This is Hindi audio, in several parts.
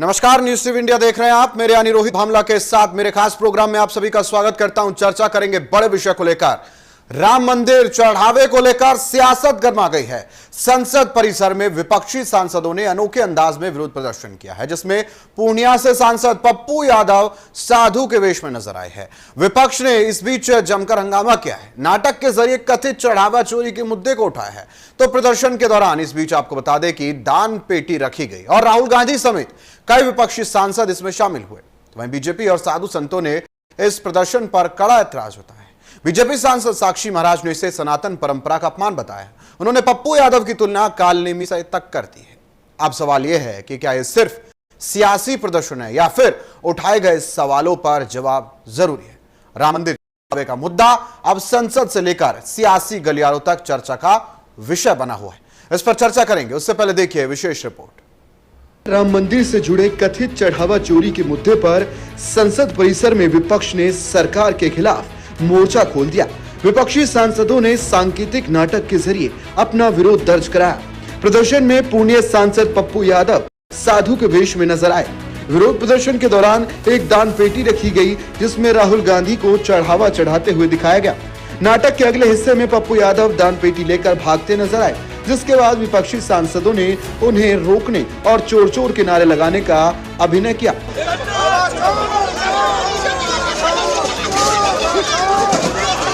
नमस्कार, न्यूज टीवी इंडिया देख रहे हैं आप। मेरे यानी रोहित भामला के साथ मेरे खास प्रोग्राम में आप सभी का स्वागत करता हूं। चर्चा करेंगे बड़े विषय को लेकर। राम मंदिर चढ़ावे को लेकर सियासत गर्मा गई है। संसद परिसर में विपक्षी सांसदों ने अनोखे अंदाज में विरोध प्रदर्शन किया है, जिसमें पूर्णिया से सांसद पप्पू यादव साधु के वेश में नजर आए हैं। विपक्ष ने इस बीच जमकर हंगामा किया है, नाटक के जरिए कथित चढ़ावा चोरी के मुद्दे को उठाया है। तो प्रदर्शन के दौरान इस बीच आपको बता दें कि दान पेटी रखी गई और राहुल गांधी समेत कई विपक्षी सांसद इसमें शामिल हुए। तो वहीं बीजेपी और साधु संतों ने इस प्रदर्शन पर कड़ा ऐतराज जताया। बीजेपी सांसद साक्षी महाराज ने इसे सनातन परंपरा का अपमान बताया। उन्होंने पप्पू यादव की तुलना कालनेमी से तक कर दी है। अब सवाल यह है कि क्या यह सिर्फ सियासी प्रदर्शन है या फिर उठाए गए सवालों पर जवाब जरूरी है। राम मंदिर का मुद्दा अब संसद से लेकर सियासी गलियारों तक चर्चा का विषय बना हुआ है। इस पर चर्चा करेंगे, उससे पहले देखिए विशेष रिपोर्ट। राम मंदिर से जुड़े कथित चढ़ावा चोरी के मुद्दे पर संसद परिसर में विपक्ष ने सरकार के खिलाफ मोर्चा खोल दिया। विपक्षी सांसदों ने सांकेतिक नाटक के जरिए अपना विरोध दर्ज कराया। प्रदर्शन में पूर्णिया सांसद पप्पू यादव साधु के वेश में नजर आए। विरोध प्रदर्शन के दौरान एक दान पेटी रखी गई, जिसमें राहुल गांधी को चढ़ावा चढ़ाते हुए दिखाया गया। नाटक के अगले हिस्से में पप्पू यादव दान पेटी लेकर भागते नजर आए, जिसके बाद विपक्षी सांसदों ने उन्हें रोकने और चोर चोर के नारे लगाने का अभिनय किया।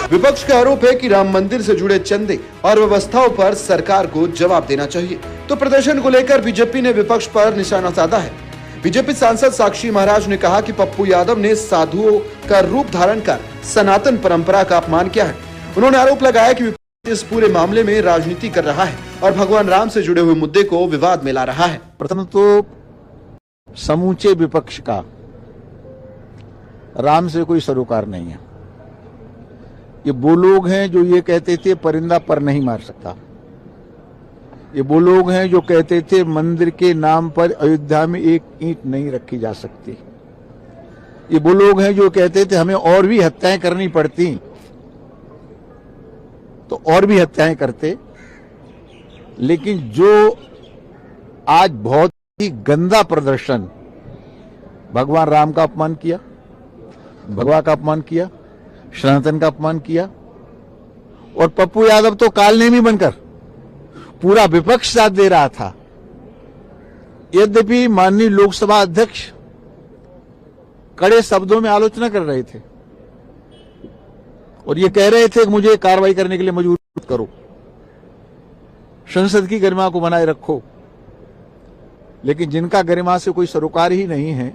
विपक्ष का आरोप है कि राम मंदिर से जुड़े चंदे और व्यवस्थाओं पर सरकार को जवाब देना चाहिए। तो प्रदर्शन को लेकर बीजेपी ने विपक्ष पर निशाना साधा है। बीजेपी सांसद साक्षी महाराज ने कहा कि पप्पू यादव ने साधुओं का रूप धारण कर सनातन परंपरा का अपमान किया है। उन्होंने आरोप लगाया कि विपक्ष इस पूरे मामले में राजनीति कर रहा है और भगवान राम से जुड़े हुए मुद्दे को विवाद में ला रहा है। प्रथम तो समूचे विपक्ष का राम से कोई सरोकार नहीं है। ये वो लोग हैं जो ये कहते थे परिंदा पर नहीं मार सकता। ये वो लोग हैं जो कहते थे मंदिर के नाम पर अयोध्या में एक ईंट नहीं रखी जा सकती। ये वो लोग हैं जो कहते थे हमें और भी हत्याएं करनी पड़ती तो और भी हत्याएं करते। लेकिन जो आज बहुत ही गंदा प्रदर्शन, भगवान राम का अपमान किया, भगवा का अपमान किया, सनातन का अपमान किया, और पप्पू यादव तो कालनेमी बनकर पूरा विपक्ष साथ दे रहा था। यद्यपि माननीय लोकसभा अध्यक्ष कड़े शब्दों में आलोचना कर रहे थे और ये कह रहे थे कि मुझे कार्रवाई करने के लिए मजबूर करो, संसद की गरिमा को बनाए रखो। लेकिन जिनका गरिमा से कोई सरोकार ही नहीं है,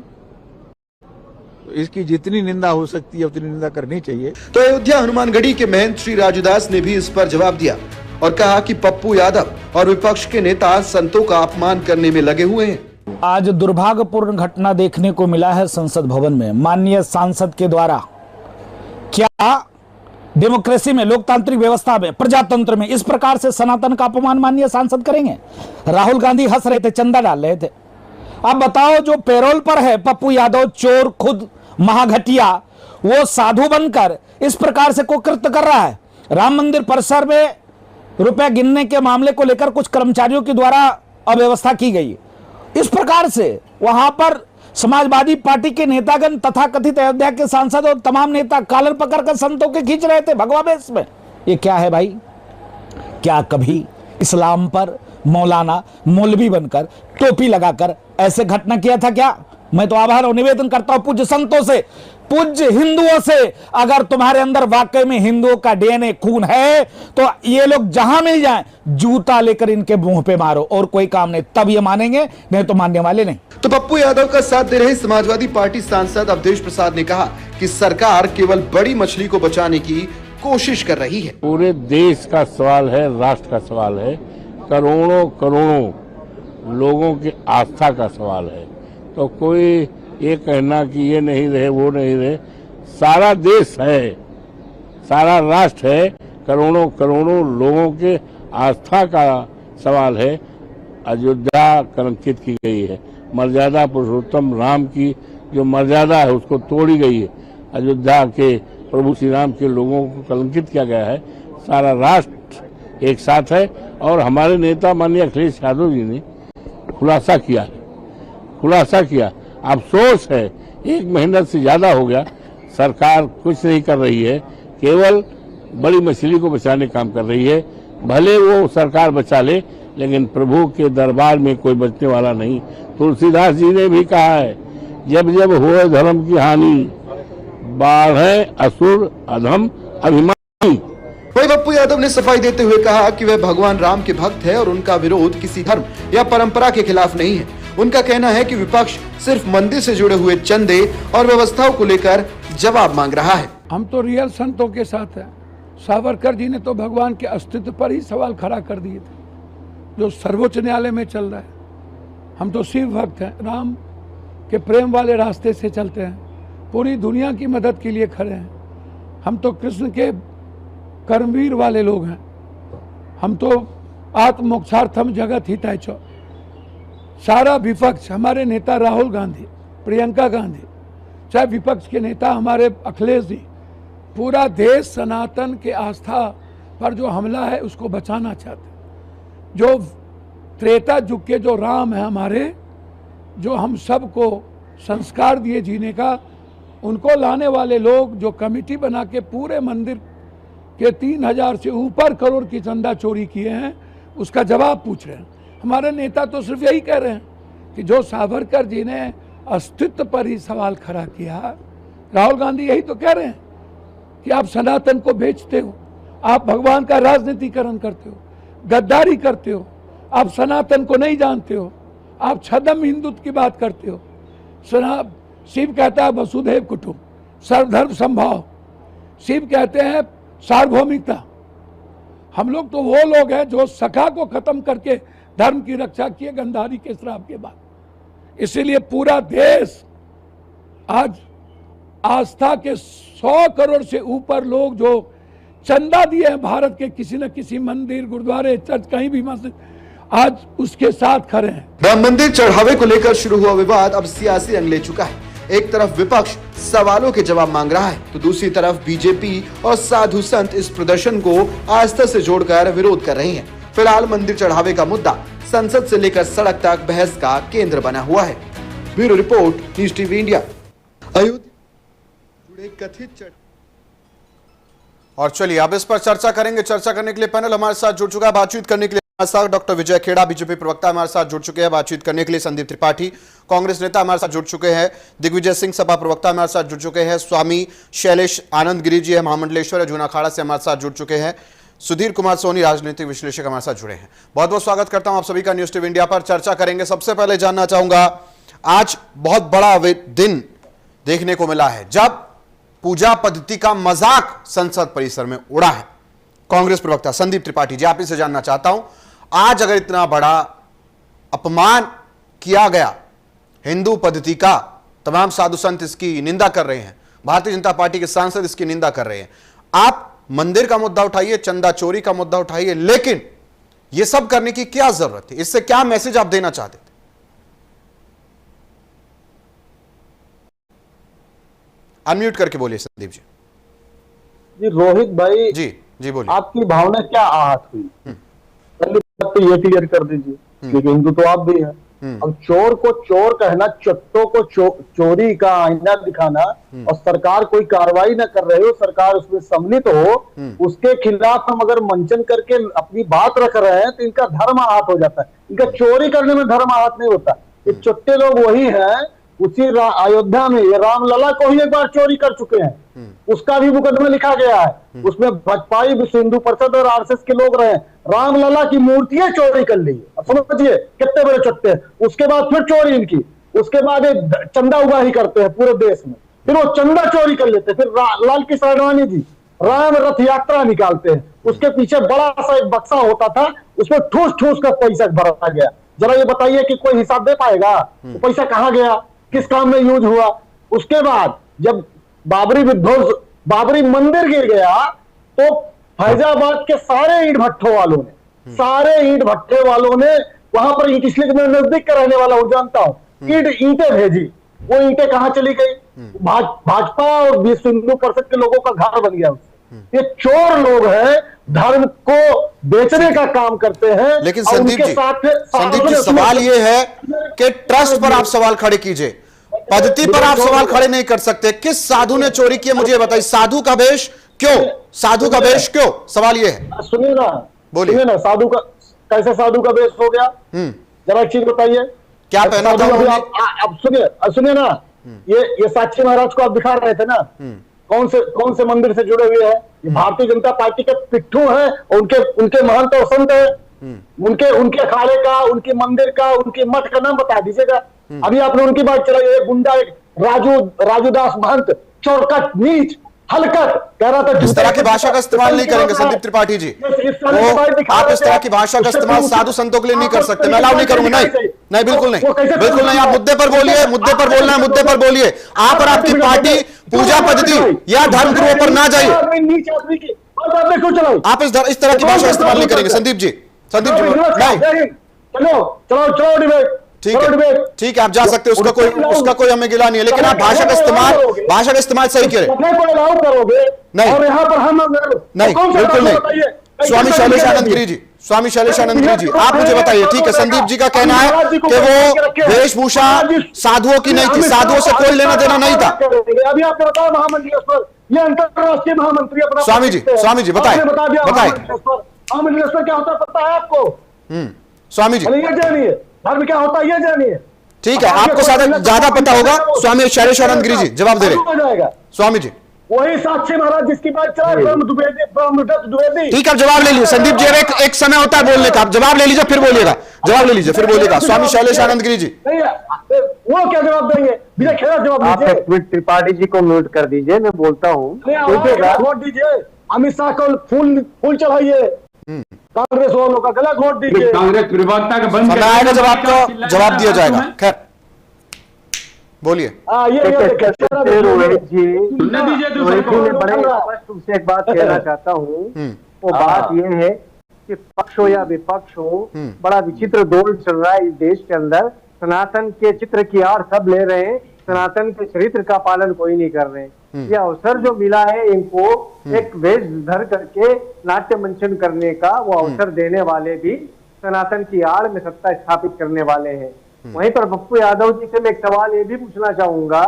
तो इसकी जितनी निंदा हो सकती है उतनी निंदा करनी चाहिए। तो अयोध्या हनुमानगढ़ी के महंत श्री राजदास ने भी इस पर जवाब दिया और कहा कि पप्पू यादव और विपक्ष के नेता संतों का अपमान करने में लगे हुए हैं। आज दुर्भाग्यपूर्ण घटना देखने को मिला है संसद भवन में। माननीय सांसद के द्वारा क्या डेमोक्रेसी में, लोकतांत्रिक व्यवस्था में, प्रजातंत्र में इस प्रकार से सनातन का अपमान माननीय सांसद करेंगे? राहुल गांधी हंस रहे थे, चंदा डाल रहे थे। अब बताओ, जो पेरोल पर है पप्पू यादव, चोर, खुद महाघटिया, वो साधु बनकर इस प्रकार से कुकृत्य कर रहा है। राम मंदिर परिसर में रुपए गिनने के मामले को लेकर कुछ कर्मचारियों के द्वारा अव्यवस्था की गई। इस प्रकार से वहां पर समाजवादी पार्टी के नेतागण तथा कथित अयोध्या के सांसद और तमाम नेता कालर पकड़कर संतों के खींच रहे थे भगवा बेस में। ये क्या है भाई? क्या कभी इस्लाम पर मौलाना, मौलवी बनकर, टोपी लगाकर ऐसे घटना किया था क्या? मैं तो आभार और निवेदन करता हूं पूज्य संतों से, पूज्य हिंदुओं से, अगर तुम्हारे अंदर वाकई में हिंदुओं का डीएनए खून है तो ये लोग जहां मिल जाएं जूता लेकर इनके मुंह पे मारो, और कोई काम नहीं, तब ये मानेंगे, नहीं तो मानने वाले नहीं। तो पप्पू यादव का साथ दे रहे समाजवादी पार्टी सांसद अवधेश प्रसाद ने कहा कि सरकार केवल बड़ी मछली को बचाने की कोशिश कर रही है। पूरे देश का सवाल है, राष्ट्र का सवाल है, करोड़ों करोड़ों लोगों की आस्था का सवाल है। तो कोई ये कहना कि ये नहीं रहे, वो नहीं रहे, सारा देश है, सारा राष्ट्र है, करोड़ों करोड़ों लोगों के आस्था का सवाल है। अयोध्या कलंकित की गई है, मर्यादा पुरुषोत्तम राम की जो मर्यादा है उसको तोड़ी गई है। अयोध्या के प्रभु श्री राम के लोगों को कलंकित किया गया है। सारा राष्ट्र एक साथ है और हमारे नेता माननीय अखिलेश यादव जी ने खुलासा किया है खुलासा किया। अफसोस है 1 महीना से ज्यादा हो गया, सरकार कुछ नहीं कर रही है, केवल बड़ी मछली को बचाने का काम कर रही है। भले वो सरकार बचा ले, लेकिन प्रभु के दरबार में कोई बचने वाला नहीं। तुलसीदास जी ने भी कहा है, जब जब होए धर्म की हानि, बाढ़े असुर अधम अभिमानी। वही पप्पू यादव ने सफाई देते हुए कहा कि वह भगवान राम के भक्त है और उनका विरोध किसी धर्म या परंपरा के खिलाफ नहीं है। उनका कहना है कि विपक्ष सिर्फ मंदिर से जुड़े हुए चंदे और व्यवस्थाओं को लेकर जवाब मांग रहा है। हम तो रियल संतों के साथ हैं। सावरकर जी ने तो भगवान के अस्तित्व पर ही सवाल खड़ा कर दिए थे, जो सर्वोच्च न्यायालय में चल रहा है। हम तो शिव भक्त हैं, राम के प्रेम वाले रास्ते से चलते हैं, पूरी दुनिया की मदद के लिए खड़े हैं। हम तो कृष्ण के कर्मवीर वाले लोग हैं। हम तो आत्मोक्षार्थम जगत हितैषः। सारा विपक्ष, हमारे नेता राहुल गांधी, प्रियंका गांधी, चाहे विपक्ष के नेता हमारे अखिलेश जी, पूरा देश सनातन के आस्था पर जो हमला है उसको बचाना चाहते हैं। जो त्रेता युग के जो राम है हमारे, जो हम सबको संस्कार दिए जीने का, उनको लाने वाले लोग जो कमेटी बना के पूरे मंदिर के 3000 से ऊपर करोड़ की चंदा चोरी किए हैं, उसका जवाब पूछ रहे हैं। हमारे नेता तो सिर्फ यही कह रहे हैं कि जो सावरकर जी ने अस्तित्व पर ही सवाल खड़ा किया, राहुल गांधी यही तो कह रहे हैं कि आप सनातन को बेचते हो, आप भगवान का राजनीतिकरण करते हो, गद्दारी करते हो, आप सनातन को नहीं जानते हो, आप छद्म हिंदुत्व की बात करते हो। शिव कहता है वसुधैव कुटुंब, सर्वधर्म संभाव। शिव कहते हैं सार्वभौमिकता। हम लोग तो वो लोग हैं जो सखा को खत्म करके धर्म की रक्षा किए गंधारी के श्राप के बाद। इसीलिए पूरा देश आज आस्था के 100 करोड़ से ऊपर लोग जो चंदा दिए हैं भारत के किसी न किसी मंदिर, गुरुद्वारे, चर्च, कहीं भी मस्जिद, आज उसके साथ खड़े हैं। राम मंदिर चढ़ावे को लेकर शुरू हुआ विवाद अब सियासी रंग ले चुका है। एक तरफ विपक्ष सवालों के जवाब मांग रहा है, तो दूसरी तरफ बीजेपी और साधु संत इस प्रदर्शन को आस्था से जोड़कर विरोध कर रही हैं। फिलहाल मंदिर चढ़ावे का मुद्दा संसद से लेकर सड़क तक बहस का केंद्र बना हुआ है। Bureau report, news TV India. Ayodhya जुड़े कथित और चलिए अब इस पर चर्चा करेंगे। चर्चा करने के लिए पैनल हमारे साथ जुड़ चुका है। बातचीत करने के लिए हमारे साथ डॉक्टर विजय खेड़ा, बीजेपी प्रवक्ता हमारे साथ जुड़ चुके हैं। बातचीत करने के लिए संदीप त्रिपाठी, कांग्रेस नेता हमारे साथ जुड़ चुके हैं। दिग्विजय सिंह, सपा प्रवक्ता हमारे साथ जुड़ चुके हैं। स्वामी शैलेश आनंद गिरी जी है, महामंडलेश्वर है, जूना अखाड़ा से हमारे साथ जुड़ चुके हैं। सुधीर कुमार सोनी, राजनीतिक विश्लेषक हमारे साथ जुड़े हैं। बहुत बहुत स्वागत करता हूं आप सभी का न्यूज़ टीवी इंडिया पर। चर्चा करेंगे। सबसे पहले जानना चाहूंगा, आज बहुत बड़ा दिन देखने को मिला है जब पूजा पद्धति का मजाक संसद परिसर में उड़ा है। कांग्रेस प्रवक्ता संदीप त्रिपाठी जी, आप इसे जानना चाहता हूं, आज अगर इतना बड़ा अपमान किया गया हिंदू पद्धति का, तमाम साधु संत इसकी निंदा कर रहे हैं, भारतीय जनता पार्टी के सांसद इसकी निंदा कर रहे हैं, आप मंदिर का मुद्दा उठाइए, चंदा चोरी का मुद्दा उठाइए, लेकिन यह सब करने की क्या जरूरत है? इससे क्या मैसेज आप देना चाहते थे? अनम्यूट करके बोलिए संदीप जी। जी रोहित भाई, जी बोलिए। आपकी भावना क्या आहत हुई? पहली बात तो ये क्लियर कर दीजिए, क्योंकि हिंदू तो आप भी हैं। अब चोर को चोर कहना, चट्टों को चोरी का आईना दिखाना, और सरकार कोई कार्रवाई न कर रही हो, सरकार उसमें सम्मिलित हो, उसके खिलाफ हम अगर मंचन करके अपनी बात रख रहे हैं तो इनका धर्म आहत हो जाता है। इनका चोरी करने में धर्म आहत नहीं होता। ये चुट्टे लोग वही हैं, उसी अयोध्या में ये रामलला को ही एक बार चोरी कर चुके हैं, उसका भी मुकदमा लिखा गया है। उसमें भाजपाई विश्व हिंदू परिषद और आरएसएस के लोग रहे। रामलला की मूर्तियां चोरी कर ली। अब समझिए कितने बड़े चट्टे। उसके बाद फिर चोरी इनकी, उसके बाद चंदा उगाही करते हैं पूरे देश में, फिर वो चंदा चोरी कर लेते हैं। फिर लाल किशन आडवाणी जी राम रथ यात्रा निकालते हैं, उसके पीछे बड़ा सा एक बक्सा होता था, उसमें ठूस ठूस कर पैसा भरा गया। जरा ये बताइए कि कोई हिसाब दे पाएगा वो पैसा कहाँ गया, किस काम में यूज हुआ? उसके बाद जब बाबरी मंदिर गिर गया तो फैजाबाद के सारे ईंट भट्टों वालों ने वहां पर ईंट, इसलिए मैं नजदीक का रहने वाला हूं, जानता हूं, ईंटें भेजी। वो ईंटें कहां चली गई? भाजपा और विश्व हिंदू परिषद के लोगों का घर बन गया उससे। ये चोर लोग हैं, धर्म को बेचने का काम करते हैं। लेकिन और संदीप उनके जी, साथ संदीप जी, सवाल ये है कि ट्रस्ट पर आप सवाल खड़े कीजिए, पद्धति पर आप सवाल खड़े नहीं कर सकते। किस साधु ने चोरी की मुझे बताइए, साधु का वेश क्यों, साधु का वेश क्यों, सवाल ये है। सुनिए ना, बोलिए। सुनिए ना, साधु का कैसे साधु का वेश हो गया, जरा एक चीज बताइए। क्या पहना था साधु अभी उन्होंने? आप सुनिए ना, ये साक्षी महाराज को आप दिखा रहे थे ना, कौन से मंदिर से जुड़े हुए हैं? ये भारतीय जनता पार्टी के पिट्ठू हैं, और उनके महंत और संत हैं। उनके अखाड़े का, उनके मंदिर का, उनके मठ का नाम बता दीजिएगा। अभी आपने उनकी बात चलाई, एक गुंडा, एक राजूदास महंत, चौरकट, नीच, हलकट कह रहा था। इस तरह की भाषा का इस्तेमाल नहीं करेंगे संदीप त्रिपाठी जी, आप इस तरह की भाषा का इस्तेमाल साधु संतों के लिए नहीं कर सकते, मैं अलाउ नहीं करूंगा। नहीं, बिल्कुल नहीं, बिल्कुल नहीं। आप मुद्दे पर बोलिए, मुद्दे पर बोलना है, मुद्दे पर बोलिए। आप और आपकी पार्टी पूजा पद्धति या धर्म गुरुओं पर ना जाइए। आप इस तरह की भाषा इस्तेमाल नहीं करेंगे संदीप जी, संदीप जी नहीं। चलो डिबेट, ठीक है, ठीक है, आप जा सकते हैं, उसका कोई हमें गिला नहीं है, लेकिन आप भाषा का इस्तेमाल सही करें। नहीं, और यहाँ पर हम नहीं, बिल्कुल नहीं। स्वामी शैलेशानंद गिरी जी, स्वामी शैलेशानंद गिरी जी, आप मुझे बताइए। ठीक है, संदीप जी का कहना है कि वो वेशभूषा साधुओं की नहीं थी, साधुओं से कोई लेना देना नहीं था। अभी आपने बताया महामंडलेश्वर, ये अंतरराष्ट्रीय महामंत्री अपना स्वामी जी बताइए, महामंडलेश्वर क्या होता है पता है आपको? स्वामी जी, ये जानिए, धर्म क्या होता है ये जानिए। ठीक है, आपको ज्यादा पता होगा। स्वामी शैलेशानंद गिरी जी जवाब दे रहे। स्वामी जी, वही साक्षी महाराज जिसकी बात चला, ब्रह्मदत्त द्विवेदी। ठीक है, जवाब ले लीजिए संदीप जी, एक समय होता है बोलने का, आप जवाब ले लीजिए फिर बोलिएगा, जवाब ले लीजिए फिर बोलिएगा। स्वामी शैलेशानंद गिरी जी, वो क्या जवाब देंगे? विजय खेड़ा जवाब आप दीजिए। एक मिनट त्रिपाठी जी को म्यूट कर दीजिए, मैं बोलता हूँ। वोट दीजिए, अमित शाह को फूल चढ़ाइए, कांग्रेस वालों का गला घोट दीजिए। कांग्रेस विवादता का बंद समय आएगा जब आपको जवाब दिया जाएगा। खैर बोलिए। रोहित जी, सुनने दीजिए दूसरे को। मैं बड़े स्पष्ट रूप से एक बात कहना चाहता हूँ, वो बात ये है कि पक्ष हो या विपक्ष हो, बड़ा विचित्र दौर चल रहा है इस देश के अंदर। सनातन के चित्र की आड़ सब ले रहे हैं, सनातन के चरित्र का पालन कोई नहीं कर रहे हैं। ये अवसर जो मिला है इनको एक वेश धर करके नाट्य मंचन करने का, वो अवसर देने वाले भी सनातन की आड़ में सत्ता स्थापित करने वाले हैं। वहीं पर पप्पू यादव जी से मैं एक सवाल ये भी पूछना चाहूंगा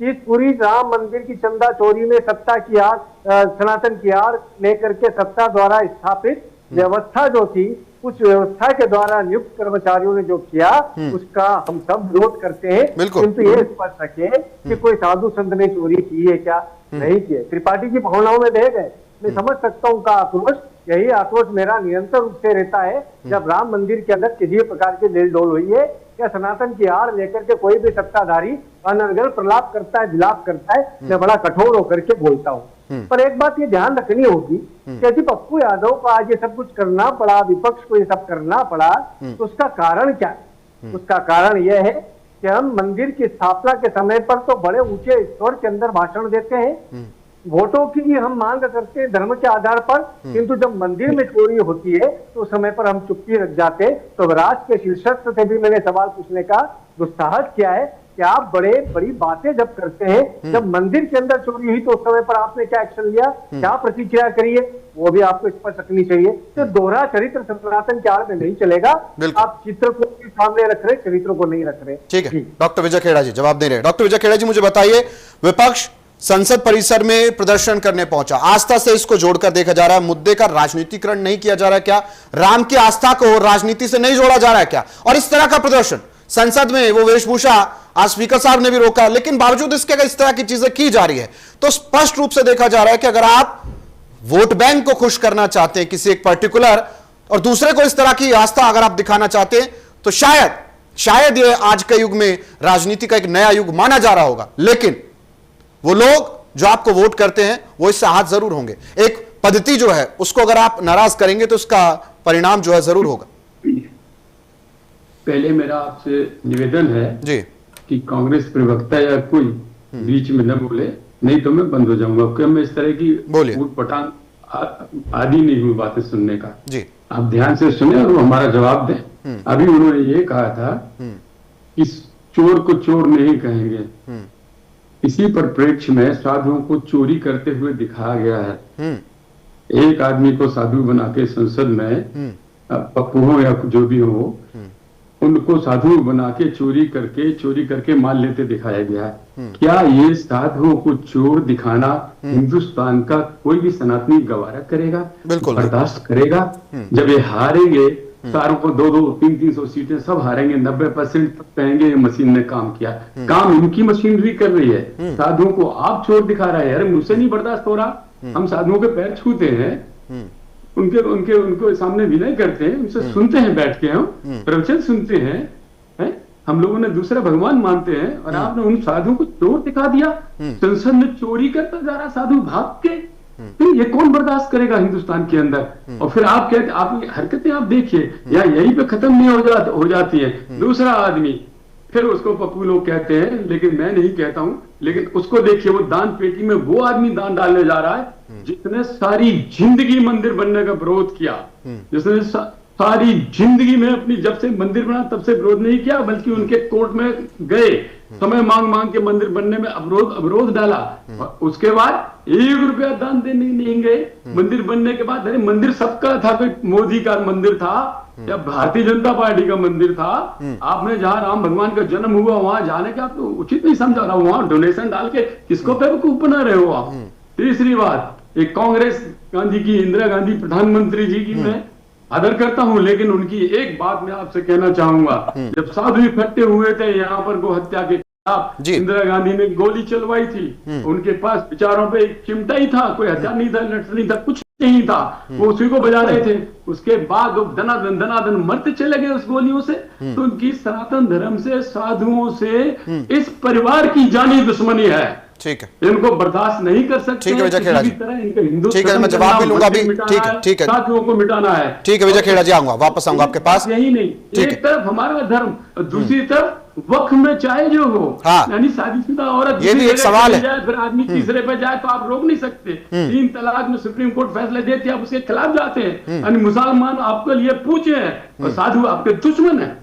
कि इस पूरी राम मंदिर की चंदा चोरी में सत्ता की आड़, सनातन की आड़ लेकर के सत्ता द्वारा स्थापित व्यवस्था जो थी, उस व्यवस्था के द्वारा नियुक्त कर्मचारियों ने जो किया उसका हम सब विरोध करते हैं, किंतु ये स्पष्ट रखे कि कोई साधु संत ने चोरी की है क्या? नहीं की है। त्रिपाठी की भावनाओं में बह गए, मैं समझ सकता हूँ उनका आक्रोश। यही आक्रोश मेरा निरंतर रूप से रहता है जब राम मंदिर के अंदर किसी प्रकार की मेल डोल हुई है या सनातन की आड़ लेकर के कोई भी सत्ताधारी अनर्गल प्रलाप करता है, विलाप करता है, मैं बड़ा कठोर होकर के बोलता हूँ। पर एक बात ये ध्यान रखनी होगी कि यदि पप्पू यादव को आज ये सब कुछ करना पड़ा, विपक्ष को ये सब करना पड़ा, तो उसका कारण क्या है? उसका कारण यह है कि हम मंदिर की स्थापना के समय पर तो बड़े ऊंचे स्तर के अंदर भाषण देते हैं, वोटों की भी हम मांग करते हैं धर्म के आधार पर, किंतु जब मंदिर में चोरी होती है तो उस समय पर हम चुप्पी रख जाते। तो राष्ट्र के शीर्षक से भी मैंने सवाल पूछने का दुस्साहस किया है कि आप बड़ी बातें जब करते हैं, जब मंदिर के अंदर चोरी हुई तो उस समय पर आपने क्या एक्शन लिया, क्या प्रतिक्रिया करी है, वो भी आपको स्पष्ट रखनी चाहिए। तो दोहरा चरित्र सनातन के आड़ में नहीं चलेगा। आप चित्र को भी सामने रख रहे, चरित्र को नहीं रख रहे। ठीक है, डॉक्टर विजय खेड़ा जी जवाब दे रहे हैं। डॉक्टर विजय खेड़ा जी मुझे बताइए, विपक्ष संसद परिसर में प्रदर्शन करने पहुंचा, आस्था से इसको जोड़कर देखा जा रहा है, मुद्दे का राजनीतिकरण नहीं किया जा रहा है क्या? राम की आस्था को राजनीति से नहीं जोड़ा जा रहा है क्या? और इस तरह का प्रदर्शन संसद में, वो वेशभूषा आज स्पीकर साहब ने भी रोका, लेकिन बावजूद इसके अगर इस तरह की चीजें की जा रही है तो स्पष्ट रूप से देखा जा रहा है कि अगर आप वोट बैंक को खुश करना चाहते हैं किसी एक पर्टिकुलर, और दूसरे को इस तरह की आस्था अगर आप दिखाना चाहते हैं, तो शायद ये आज के युग में राजनीति का एक नया युग माना जा रहा होगा। लेकिन वो लोग जो आपको वोट करते हैं वो इससे हाथ जरूर होंगे। एक पद्धति जो है उसको अगर आप नाराज करेंगे तो उसका परिणाम जो है जरूर होगा। पहले मेरा आपसे निवेदन है जी कि कांग्रेस प्रवक्ता या कोई बीच में न बोले, नहीं तो मैं बंद हो जाऊंगा, क्योंकि मैं इस तरह की ऊट पटांग आदि नहीं हूँ बातें सुनने का। जी आप ध्यान से सुने और हमारा जवाब दें। अभी उन्होंने ये कहा था कि चोर को चोर नहीं कहेंगे, इसी परिप्रेक्ष्य में साधुओं को चोरी करते हुए दिखाया गया है। एक आदमी को साधु बना के संसद में पप्पू हो या जो भी हो, उनको साधु बना के चोरी करके माल लेते दिखाया गया है। क्या ये साधुओं को चोर दिखाना हिंदुस्तान का कोई भी सनातनी गवारा करेगा, बिल्कुल बर्दाश्त करेगा? जब ये हारेंगे, सारों को 200-300 सीटें सब हारेंगे, 90% तक कहेंगे ये मशीन ने काम किया। काम इनकी मशीनरी कर रही है, साधुओं को आप चोर दिखा रहे हैं। अरे मुझसे नहीं बर्दाश्त हो रहा, हम साधुओं के पैर छूते हैं, उनके सामने विनय करते हैं, उनसे सुनते हैं, बैठ के हम प्रवचन सुनते हैं, हम लोगों ने दूसरा भगवान मानते हैं, और आपने उन साधुओं को चोर दिखा दिया। संसद में चोरी करता जा रहा साधु भाग के, फिर ये कौन बर्दाश्त करेगा हिंदुस्तान के अंदर? और फिर आप कहते, आप हरकतें आप देखिए, या यहीं पे खत्म नहीं हो जाती है। दूसरा आदमी, फिर उसको पप्पू लोग कहते हैं, लेकिन मैं नहीं कहता हूं, लेकिन उसको देखिए, वो दान पेटी में वो आदमी दान डालने जा रहा है जिसने सारी जिंदगी मंदिर बनने का विरोध किया, जिसने सारी जिंदगी में अपनी, जब से मंदिर बना तब से विरोध नहीं किया, बल्कि उनके कोर्ट में गए, समय मांग के मंदिर बनने में अवरोध डाला, और उसके बाद 1 रुपया दान देने नहीं गए मंदिर बनने के बाद। अरे मंदिर सबका था, कोई मोदी का मंदिर था या भारतीय जनता पार्टी का मंदिर था? आपने जहां राम भगवान का जन्म हुआ वहां जाने का तो उचित नहीं समझा रहा, वहां डोनेशन डाल के किसको बेवकूफ बना रहे हो आप? तीसरी बात, एक कांग्रेस गांधी की, इंदिरा गांधी प्रधानमंत्री जी की मैं आदर करता हूं, लेकिन उनकी एक बात मैं आपसे कहना चाहूंगा, जब साधु इकट्ठे हुए थे यहाँ पर गो हत्या के खिलाफ, इंदिरा गांधी ने गोली चलवाई थी, उनके पास विचारों पे एक चिमटा ही था, कोई हथियार नहीं था, लठ नहीं था, कुछ नहीं था, वो उसी को बजा रहे थे। उसके बाद वो दनादन मरते चले गए उस गोलियों से। तो उनकी सनातन धर्म से, साधुओं से इस परिवार की जानी दुश्मनी है। ठीक है, इनको बर्दाश्त नहीं कर सकते। ठीक है विजय खेड़ा जी, ठीक है, मैं जवाब भी लूंगा भी। ठीक है, साथियों को मिटाना है। ठीक है विजय खेड़ा जी, आऊंगा, वापस आऊंगा आपके पास। यही नहीं, एक तरफ हमारा धर्म, दूसरी तरफ वक्फ में चाहे जो हो, यानी शादीशुदा औरत, ये भी एक सवाल है। फिर आदमी तीसरे पे जाए तो आप रोक नहीं सकते। 3 तलाक में सुप्रीम कोर्ट फैसले देते, आप उसके खिलाफ जाते हैं, यानी मुसलमान आपके लिए पूछे हैं और साधु आपके दुश्मन है।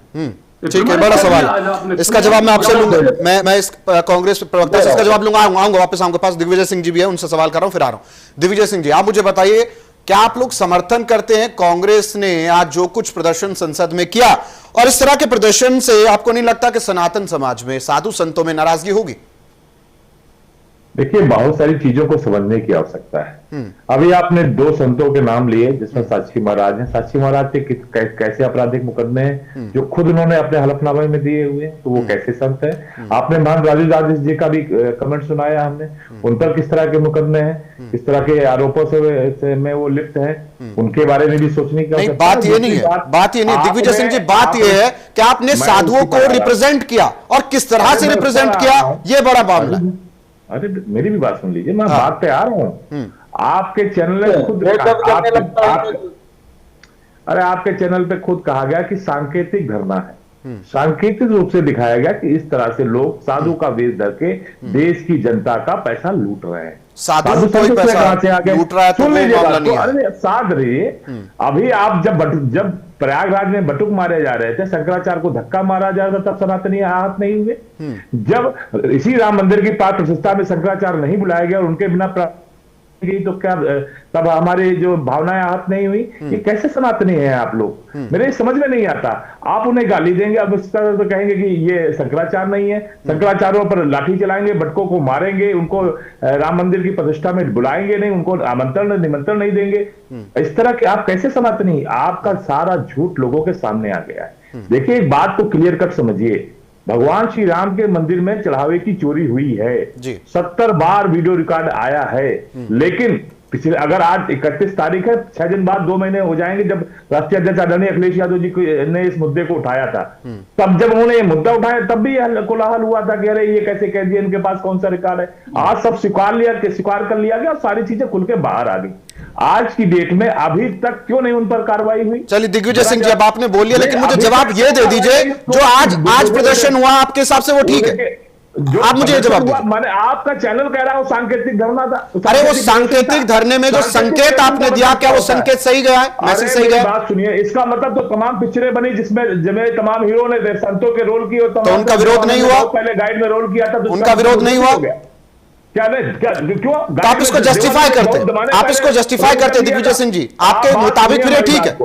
ठीक है, बड़ा सवाल है, इसका जवाब मैं आपसे लूंगा। मैं इस कांग्रेस प्रवक्ता से इसका जवाब लूंगा, आऊंगा वापस, आपके पास दिग्विजय सिंह जी भी है, उनसे सवाल कर रहा हूं, फिर आ रहा हूं। दिग्विजय सिंह जी, आप मुझे बताइए, क्या आप लोग समर्थन करते हैं कांग्रेस ने आज जो कुछ प्रदर्शन संसद में किया, और इस तरह के प्रदर्शन से आपको नहीं लगता कि सनातन समाज में, साधु संतों में नाराजगी होगी? देखिए, बहुत सारी चीजों को समझने की आवश्यकता है। अभी आपने 2 संतों के नाम लिए, जिसमें साक्षी महाराज हैं। साक्षी महाराज पे कैसे आपराधिक मुकदमे हैं जो खुद उन्होंने अपने हलफनामे में दिए हुए, तो वो कैसे संत है? आपने महान राजू दास जी का भी कमेंट सुनाया हमने, उन पर किस तरह के मुकदमे हैं, किस तरह के आरोपों से में वो लिप्त है, उनके बारे में भी सोचने की आवश्यकता है। बात ये नहीं है, बात ये नहीं, दिग्विजय सिंह जी, बात ये है कि आपने साधुओं को रिप्रेजेंट किया, और किस तरह से रिप्रेजेंट किया, ये बड़ा मामला है। अरे मेरी भी बात सुन लीजिए, मैं बात पे आ रहा हूँ। आपके चैनल ने खुद अरे आपके चैनल पे खुद कहा गया कि सांकेतिक धरना है, सांकेतिक रूप से दिखाया गया कि इस तरह से लोग साधु का वेश धर के देश की जनता का पैसा लूट रहे हैं। साधु कोई पैसा लूट रहा है तो अरे साध रही, अभी आप जब प्रयागराज में बटुक मारे जा रहे थे, शंकराचार्य को धक्का मारा जा रहा था, तब सनातनी आहत नहीं हुए? जब इसी राम मंदिर की प्राण प्रतिष्ठा में शंकराचार्य नहीं बुलाया गया और उनके बिना गई, तो क्या तब हमारे जो भावनाएं आहत नहीं हुई? ये कैसे सनातनी है आप लोग? मेरे समझ में नहीं आता। आप उन्हें गाली देंगे, अब इस तरह तो कहेंगे कि ये शंकराचार्य नहीं है, शंकराचार्यों पर लाठी चलाएंगे, बटकों को मारेंगे, उनको राम मंदिर की प्रतिष्ठा में बुलाएंगे नहीं, उनको आमंत्रण निमंत्रण नहीं देंगे। इस तरह के आप कैसे सनातनी? आपका सारा झूठ लोगों के सामने आ गया है। देखिए, एक बात तो क्लियर कट समझिए, भगवान श्री राम के मंदिर में चढ़ावे की चोरी हुई है, 70 बार वीडियो रिकॉर्ड आया है, लेकिन पिछले, अगर आज 31 तारीख है, 6 दिन बाद 2 महीने हो जाएंगे जब राष्ट्रीय अध्यक्ष आदरणीय अखिलेश यादव जी ने इस मुद्दे को उठाया था, तब जब उन्होंने ये मुद्दा उठाया तब भी कोलाहल हुआ था कि अरे ये कैसे कह दिया, इनके पास कौन सा रिकॉर्ड है। आज सब स्वीकार कर लिया गया और सारी चीजें खुल के बाहर आ गई। आज की डेट में अभी तक क्यों नहीं उन पर कार्रवाई हुई? चलिए दिग्विजय सिंह जी, अब आपने बोल लिया, लेकिन मुझे जवाब ये दे दीजिए, जो आज प्रदर्शन हुआ आपके हिसाब से वो ठीक है? आप मुझे जवाब दीजिए। मैंने आपका चैनल कह रहा हूं सांकेतिक धरना था। अरे वो सांकेतिक धरने में जो संकेत आपने दिया, क्या वो संकेत सही गया है, मैसेज सही गया? बात सुनिए, इसका मतलब तो तमाम पिक्चरें बनी जिसमें तमाम हीरो ने संतों के रोल किए, तो उनका विरोध नहीं हुआ? पहले गाइड में रोल किया था, उनका विरोध नहीं हुआ? क्या नहीं, क्यों तो आप इसको जस्टिफाई करते, आप इसको जस्टिफाई करते दिग्विजय सिंह जी, आपके मुताबिक फिर ठीक है।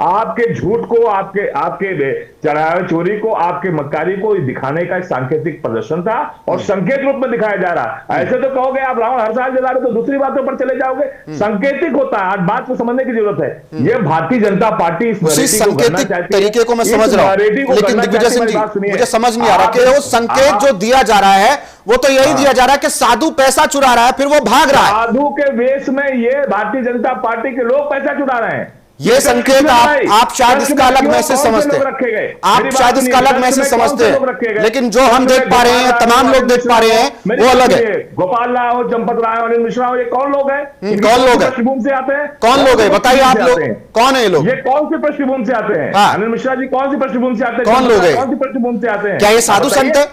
आपके झूठ को, आपके चढ़ावे चोरी को, आपके मक्कारी को दिखाने का एक सांकेतिक प्रदर्शन था और संकेत रूप में दिखाया जा रहा। ऐसे तो कहोगे आप रावण हर साल जला रहे तो दूसरी बातों पर चले जाओगे। संकेतिक होता है, आज बात को समझने की जरूरत है। ये भारतीय जनता पार्टी इस संकेतिक तरीके को मैं समझ रहा हूं, लेकिन दिग्विजय सिंह जी मुझे समझ नहीं आ रहा कि वो संकेत जो दिया जा रहा है वो तो यही दिया जा रहा है कि साधु पैसा चुरा रहा है, फिर वो भाग रहा है। साधु के वेश में ये भारतीय जनता पार्टी के लोग पैसा चुरा रहे हैं। ये संकेत आप शायद इसका अलग मैसेज समझते हैं, आप शायद इसका अलग मैसेज समझते हैं, लेकिन जो हम देख पा रहे हैं, तमाम लोग देख पा रहे हैं, वो अलग है। गोपाल राय हो, चंपत राय हो, अनिल मिश्रा हो, ये कौन लोग हैं? कौन लोग हैं? पृष्ठभूमि से आते हैं। कौन लोग हैं बताइए आप लोग, कौन है ये लोग? ये कौन सी पृष्ठभूमि से आते हैं? अनिल मिश्रा जी कौन सी पृष्ठभूमि से आते हैं? कौन लोग हैं? कौन सी पृष्ठभूमि से आते हैं? क्या ये साधु संत है?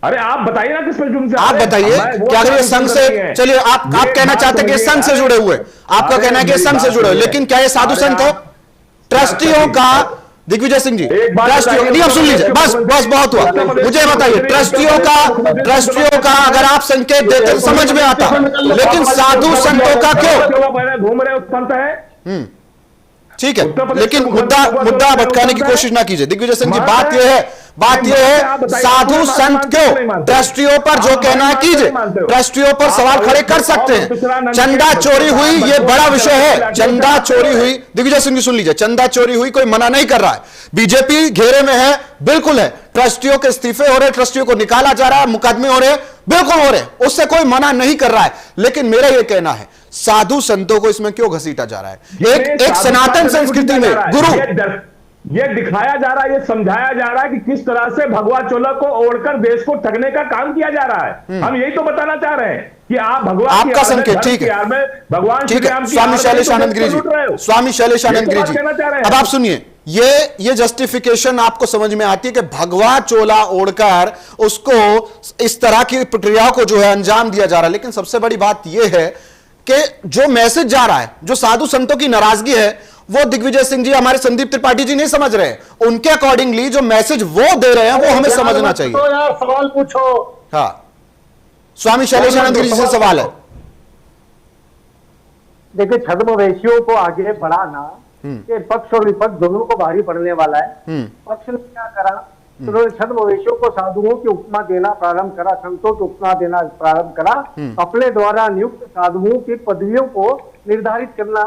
अरे आप बताइए ना किस पृष्ठभूमि से आप बताइए, क्या अगर ये संघ से, चलिए आप कहना चाहते हैं कि संघ से जुड़े हुए, आपका कहना है कि संघ से जुड़े हुए, लेकिन क्या ये साधु संत है? ट्रस्टियों का, दिग्विजय सिंह जी, ट्रस्टियों नहीं, अब सुन लीजिए, बस बस बहुत हुआ, मुझे बताइए ट्रस्टियों का अगर आप संकेत देते तो समझ में आता, लेकिन साधु संतों का क्यों? घूम रहे संत है, ठीक है, लेकिन मुद्दा भटकाने की कोशिश ना कीजिए दिग्विजय सिंह जी। बात यह है साधु संत क्यों? ट्रस्टियों पर जो कहना है कीजिए, ट्रस्टियों पर सवाल खड़े कर सकते हैं। चंदा चोरी हुई, यह बड़ा विषय है, चंदा चोरी हुई, दिग्विजय सिंह जी सुन लीजिए, चंदा चोरी हुई, कोई मना नहीं कर रहा है, बीजेपी घेरे में है, बिल्कुल है, ट्रस्टियों के इस्तीफे हो रहे, ट्रस्टियों को निकाला जा रहा है, मुकदमे हो रहे, बिल्कुल हो रहे, उससे कोई मना नहीं कर रहा है, लेकिन मेरा यह कहना है साधु संतों को इसमें क्यों घसीटा जा रहा है? एक सनातन संस्कृति में गुरु, ये दिखाया जा रहा है, ये समझाया जा रहा है कि किस तरह से भगवा चोला को ओढ़कर देश को ठगने का काम किया जा रहा है। हम यही तो बताना चाह रहे हैं कि आप भगवान आपका संकेत ठीक है, भगवान ठीक है। स्वामी शैलेश आनंद गिरी जी, स्वामी शैलेश आनंद गिरी जी, अब आप सुनिए, ये जस्टिफिकेशन आपको समझ में आती है कि भगवा चोला ओढ़कर उसको इस तरह की प्रक्रियाओं को जो है अंजाम दिया जा रहा है, लेकिन सबसे बड़ी बात यह है कि जो मैसेज जा रहा है, जो साधु संतों की नाराजगी है, वो दिग्विजय सिंह जी, हमारे संदीप त्रिपाठी जी नहीं समझ रहे हैं। उनके अकॉर्डिंगली जो मैसेज वो दे रहे हैं वो हमें समझना चाहिए। तो यार सवाल पूछो। हाँ, स्वामी शैलेश आनंद गिरी जी से सवाल है। देखिए, छद्मवेशियों को आगे बढ़ाना ये पक्ष और विपक्ष दोनों को भारी पड़ने वाला है। पक्ष ने क्या करा, उन्होंने छद्मवेशियों को साधुओं की उपमा देना प्रारंभ करा, संतों की उपमा देना प्रारंभ करा, अपने द्वारा नियुक्त साधुओं की पदवियों को निर्धारित करना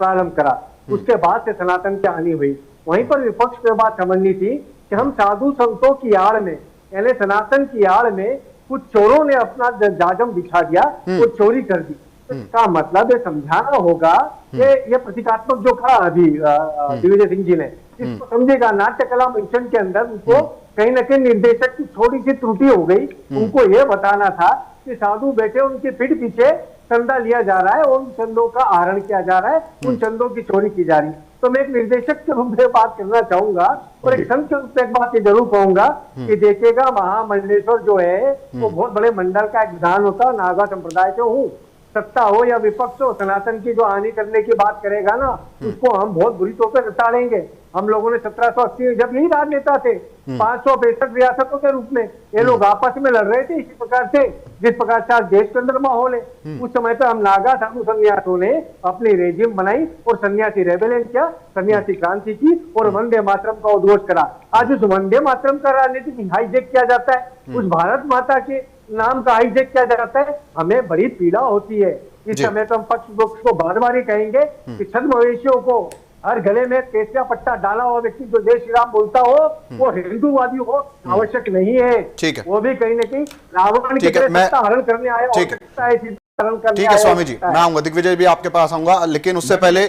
प्रारंभ करा। उसके बाद से सनातन की हानि हुई। वहीं पर विपक्ष को बात समझनी थी कि हम साधु संतों की आड़ में, यानी सनातन की आड़ में कुछ चोरों ने अपना जाजम बिछा दिया, वो चोरी कर दी। इसका मतलब ये समझाना होगा कि ये प्रतीकात्मक जो कहा अभी दिग्विजय सिंह जी ने, इसको समझेगा। नाट्य कला मिशन के अंदर उनको कहीं ना कहीं निर्देशक की थोड़ी सी त्रुटि हो गई। उनको ये बताना था कि साधु बैठे, उनके पीठ पीछे चंदा लिया जा रहा है और उन चंदों का आहरण किया जा रहा है, उन चंदों की चोरी की जा रही। तो मैं एक निर्देशक के रूप में बात करना चाहूंगा और एक संत के रूप में एक बात ये जरूर कहूंगा कि देखिएगा, महामंडलेश्वर जो है वो बहुत बड़े मंडल का एक विधान होता है, नागा संप्रदाय से हूँ, सत्ता हो या विपक्ष हो, सनातन की जो हानि करने की बात करेगा ना, उसको हम बहुत बुरी तौर पर रताड़ेंगे। हम लोगों ने 1780 में जब यही राजनेता थे, 565 रियासतों के रूप में ये लोग आपस में लड़ रहे थे इसी प्रकार से, जिस प्रकार से आज देश के अंदर माहौल है। उस समय पर हम नागा साधु संन्यासों ने अपनी रेजिम बनाई और सन्यासी रेबेलियन किया, सन्यासी क्रांति की और वंदे मातरम का उद्घोष करा। आज उस वंदे मातरम का राजनीतिक हाईजेक किया जाता है, उस भारत माता के नाम का हाईजेक किया जाता है। हमें बड़ी पीड़ा होती है। इस समय तो हम पक्ष को बार बार ही कहेंगे कि छद्मवेशियों को हर गले में केसरिया पट्टा डाला हुआ व्यक्ति जो जय श्री राम बोलता हो वो हिंदूवादी हो आवश्यक नहीं है। ठीक है, वो भी कहीं ना कहीं रावण की तरह सत्ता हरण करने आया हो सकता है। ठीक है स्वामी जी, मैं आऊंगा, दिग्विजय भी आपके पास आऊंगा, लेकिन उससे पहले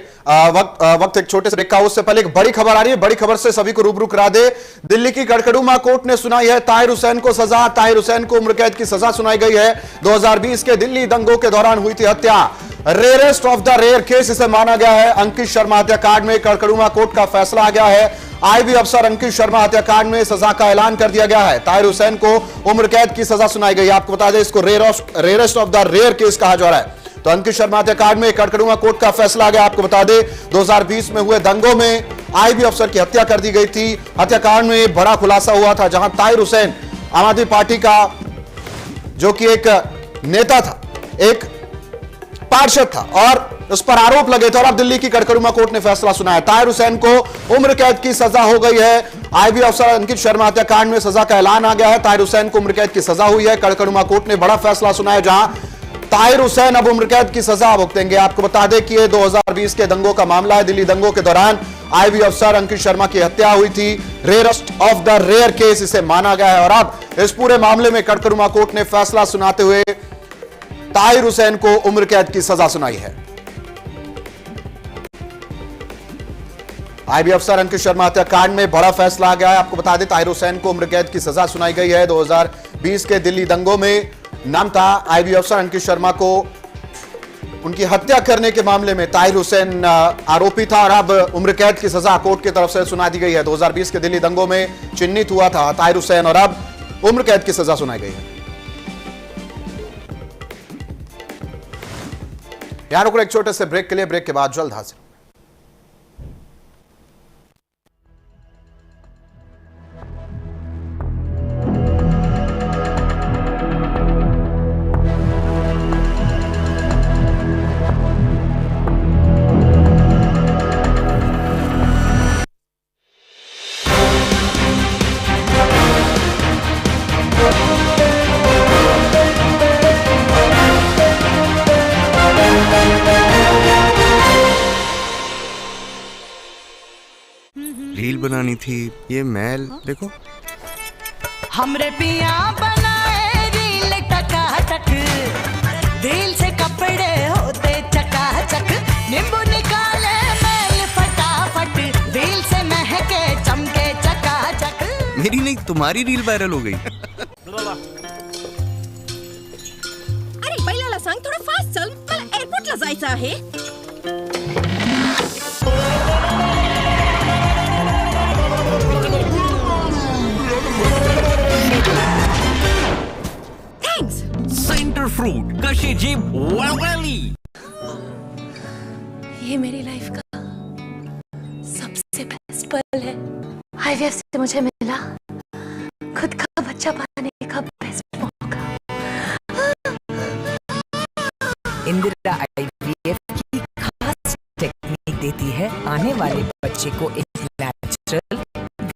वक्त एक छोटे से ब्रेक का, उससे पहले एक बड़ी खबर आ रही है। बड़ी खबर से सभी को रूबरू करा दे। दिल्ली की कड़कड़ुमा कोर्ट ने सुनाई है ताहिर हुसैन को सजा। ताहिर हुसैन को उम्र कैद की सजा सुनाई गई है। 2020 के दिल्ली दंगों के दौरान हुई थी हत्या, rarest of the rare case इसे माना गया है। अंकित शर्मा हत्याकांड में कड़कड़ुमा कोर्ट का फैसला आ गया है। आईबी अफसर अंकित शर्मा हत्याकांड में सजा का ऐलान कर दिया गया है। ताहिर हुसैन को उम्र कैद की सजा सुनाई गई। आपको बता दें, इसको rarest of the rare case कहा जा रहा है। तो अंकित शर्मा हत्याकांड में कड़कड़ुमा कोर्ट का फैसला आ गया। आपको बता दें, 2020 में हुए दंगों में आईबी अफसर की हत्या कर दी गई थी। हत्याकांड में बड़ा खुलासा हुआ था, जहां ताहिर हुसैन आम आदमी पार्टी का जो कि एक नेता था, एक पार्षद था और उस पर आरोप लगे थे और अब दिल्ली की कड़कड़ुमा कोर्ट ने फैसला सुनाया। ताहिर हुसैन को उम्र कैद की सजा हो गई है। आईबी अफसर अंकित शर्मा हत्याकांड में सजा का ऐलान आ गया है। ताहिर हुसैन को उम्र कैद की सजा हुई है। कड़कड़ुमा कोर्ट ने बड़ा फैसला सुनाया, जहां ताहिर हुसैन अब उम्र कैद की सजा भुगतेंगे। आपको बता दें कि यह 2020 के दंगों का मामला है। दिल्ली दंगों के दौरान आईबी अफसर अंकित शर्मा की हत्या हुई थी। Rarest of the rare case इसे माना गया है और अब इस पूरे मामले में कड़कड़ुमा कोर्ट ने फैसला सुनाते हुए ताहिर हुसैन को उम्र कैद की सजा सुनाई है। आईबी अफसर अंकित शर्मा हत्याकांड में बड़ा फैसला आ गया है। आपको बता दें ताहिर हुसैन को उम्र कैद की सजा सुनाई गई है। 2020 के दिल्ली दंगों में नाम था आईबी अफसर अंकित शर्मा को, उनकी हत्या करने के मामले में ताहिर हुसैन आरोपी था और अब उम्र कैद की सजा कोर्ट की तरफ से सुना दी गई है। 2020 के दिल्ली दंगों में चिन्हित हुआ था ताहिर हुसैन और अब उम्र कैद की सजा सुनाई गई है। यहां रुक एक छोटे से ब्रेक के लिए, ब्रेक के बाद जल्द हाजिर। रील बनानी थी, ये मैल देखो। हमरे पिया बनाए रील टकाटक, दिल से कपड़े होते चकाचक, नींबू निकाले मैल फटाफट, दिल से महके चमके चकाचक। मेरी नहीं, तुम्हारी रील वायरल हो गई। अरे बैलाला सांग थोडं फास्ट चल, मला एअरपोर्टला जायचं आहे। सेंटर फ्रूट कशी जीभ वळवळली। ये मेरी लाइफ का सबसे बेस्ट पल है। आईवीएफ से मुझे मिला खुद का बच्चा पाने का बेस्ट मौका। इंदिरा आईवीएफ की खास टेक्निक देती है आने वाले बच्चे को एक नेचुरल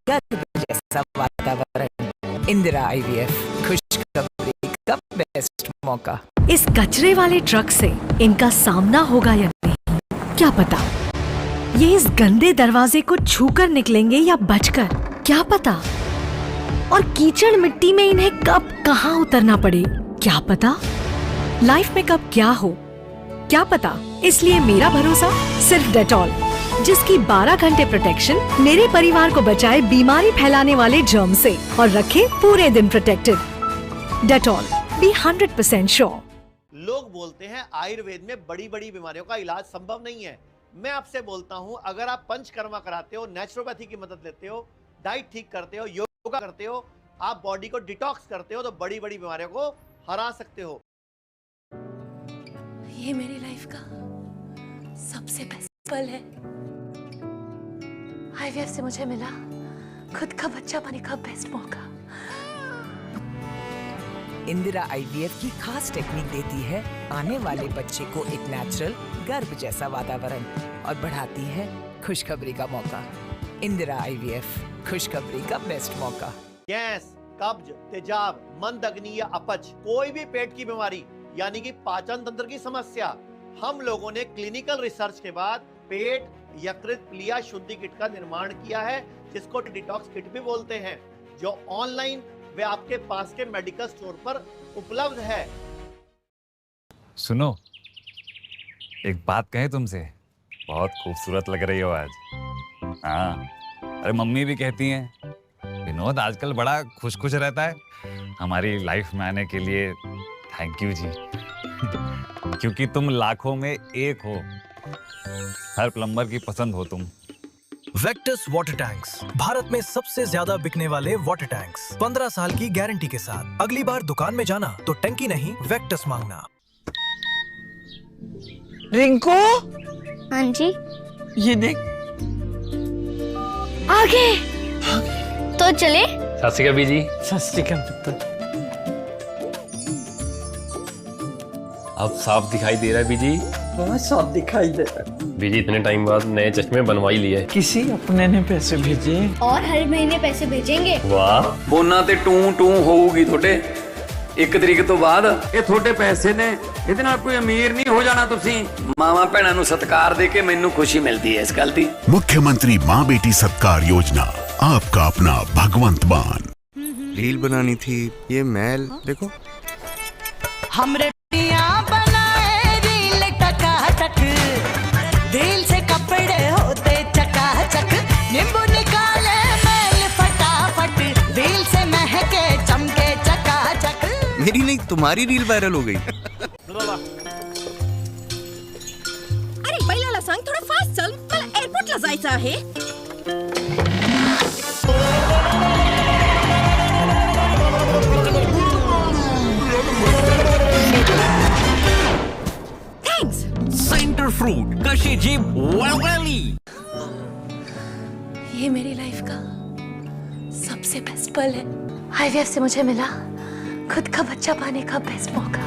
गर्भ जैसा वातावरण। इंदिरा आईवीएफ, खुशखबरी का बेस्ट मौका। इस कचरे वाले ट्रक से इनका सामना होगा या नहीं, क्या पता। ये इस गंदे दरवाजे को छूकर निकलेंगे या बचकर, क्या पता। और कीचड़ मिट्टी में इन्हें कब कहां उतरना पड़े, क्या पता। लाइफ में कब क्या हो, क्या पता। इसलिए मेरा भरोसा सिर्फ डेटॉल, जिसकी 12 घंटे प्रोटेक्शन मेरे परिवार को बचाए बीमारी फैलाने वाले जर्म से और रखे पूरे दिन प्रोटेक्टेड। Dettol, B 100% sure. लोग बोलते हैं आयुर्वेद में बड़ी बड़ी बीमारियों का इलाज संभव नहीं है। मैं आपसे बोलता हूं, अगर आप पंचकर्मा कराते हो, नेचुरोपैथी की मदद लेते हो, डाइट ठीक करते हो, योगा करते हो, आप बॉडी को डिटॉक्स करते हो, तो बड़ी बड़ी बीमारियों को हरा सकते हो। ये मेरी लाइफ का सबसे बेस्ट पल है। आईवीएफ से मुझे मिला खुद का बच्चा पाने का बेस्ट मौका। इंदिरा आईवीएफ की खास टेक्निक देती है आने वाले बच्चे को एक नेचुरल गर्भ जैसा वातावरण और बढ़ाती है खुशखबरी का मौका। इंदिरा आईवीएफ, खुशखबरी का बेस्ट मौका। गैस, कब्ज, तेजाब, मंद अग्नि या अपच, कोई भी पेट की बीमारी यानी कि पाचन तंत्र की समस्या, हम लोगों ने क्लिनिकल रिसर्च के बाद पेट यकृत प्लिया शुद्धि किट का निर्माण किया है, जिसको डिटॉक्स किट भी बोलते हैं, जो ऑनलाइन वे आपके पास के मेडिकल स्टोर पर उपलब्ध है। सुनो, एक बात कहें तुमसे, बहुत खूबसूरत लग रही हो आज। हाँ, अरे मम्मी भी कहती हैं विनोद आजकल बड़ा खुश खुश रहता है। हमारी लाइफ में आने के लिए थैंक यू जी। क्योंकि तुम लाखों में एक हो, हर प्लम्बर की पसंद हो तुम। वेक्टस वाटर टैंक्स, भारत में सबसे ज्यादा बिकने वाले वाटर टैंक्स, 15 साल की गारंटी के साथ। अगली बार दुकान में जाना तो टंकी नहीं, वेक्टस मांगना। रिंकू, हाँ जी, ये देख आगे तो चले। सत श्री अकाल बीजी। सत श्री अकाल पुत्र। अब साफ दिखाई दे रहा है बीजी। बहुत साफ दिखाई दे रहा है। बीजी इतने टाइम बाद नए चश्मे बनवा ही लिए। किसी अपने ने पैसे भेजे और हर महीने पैसे भेजेंगे। वाह फोना ते टू टू होगी थोड़े 1 तरीक तो बाद। ये थोड़े पैसे ने ਇਹਦੇ ਨਾਲ कोई अमीर नहीं हो जाना। तुसी मावा भैणा ਨੂੰ सत्कार दे के मैनू खुशी मिलती है इस गल दी। मुख्यमंत्री माँ बेटी सत्कार योजना, आपका अपना भगवंत मान। रील बनानी थी, ये मैल देखो। हमरे पिया बनाए रील टकाटक, दिल से कपड़े होते चकाचक, नींबू निकाले मैल फटाफट, दिल से महके चमके चकाचक। मेरी नहीं तुम्हारी रील वायरल हो गई। अरे बैलाला सांग थोडं फास्ट चल, मला एअरपोर्टला जायचं आहे. थैंक्स। सेंटर फ्रूट कशी जीभ वळवळली। ये मेरी लाइफ का सबसे बेस्ट पल है। आईवीएफ से मुझे मिला खुद का बच्चा पाने का बेस्ट मौका।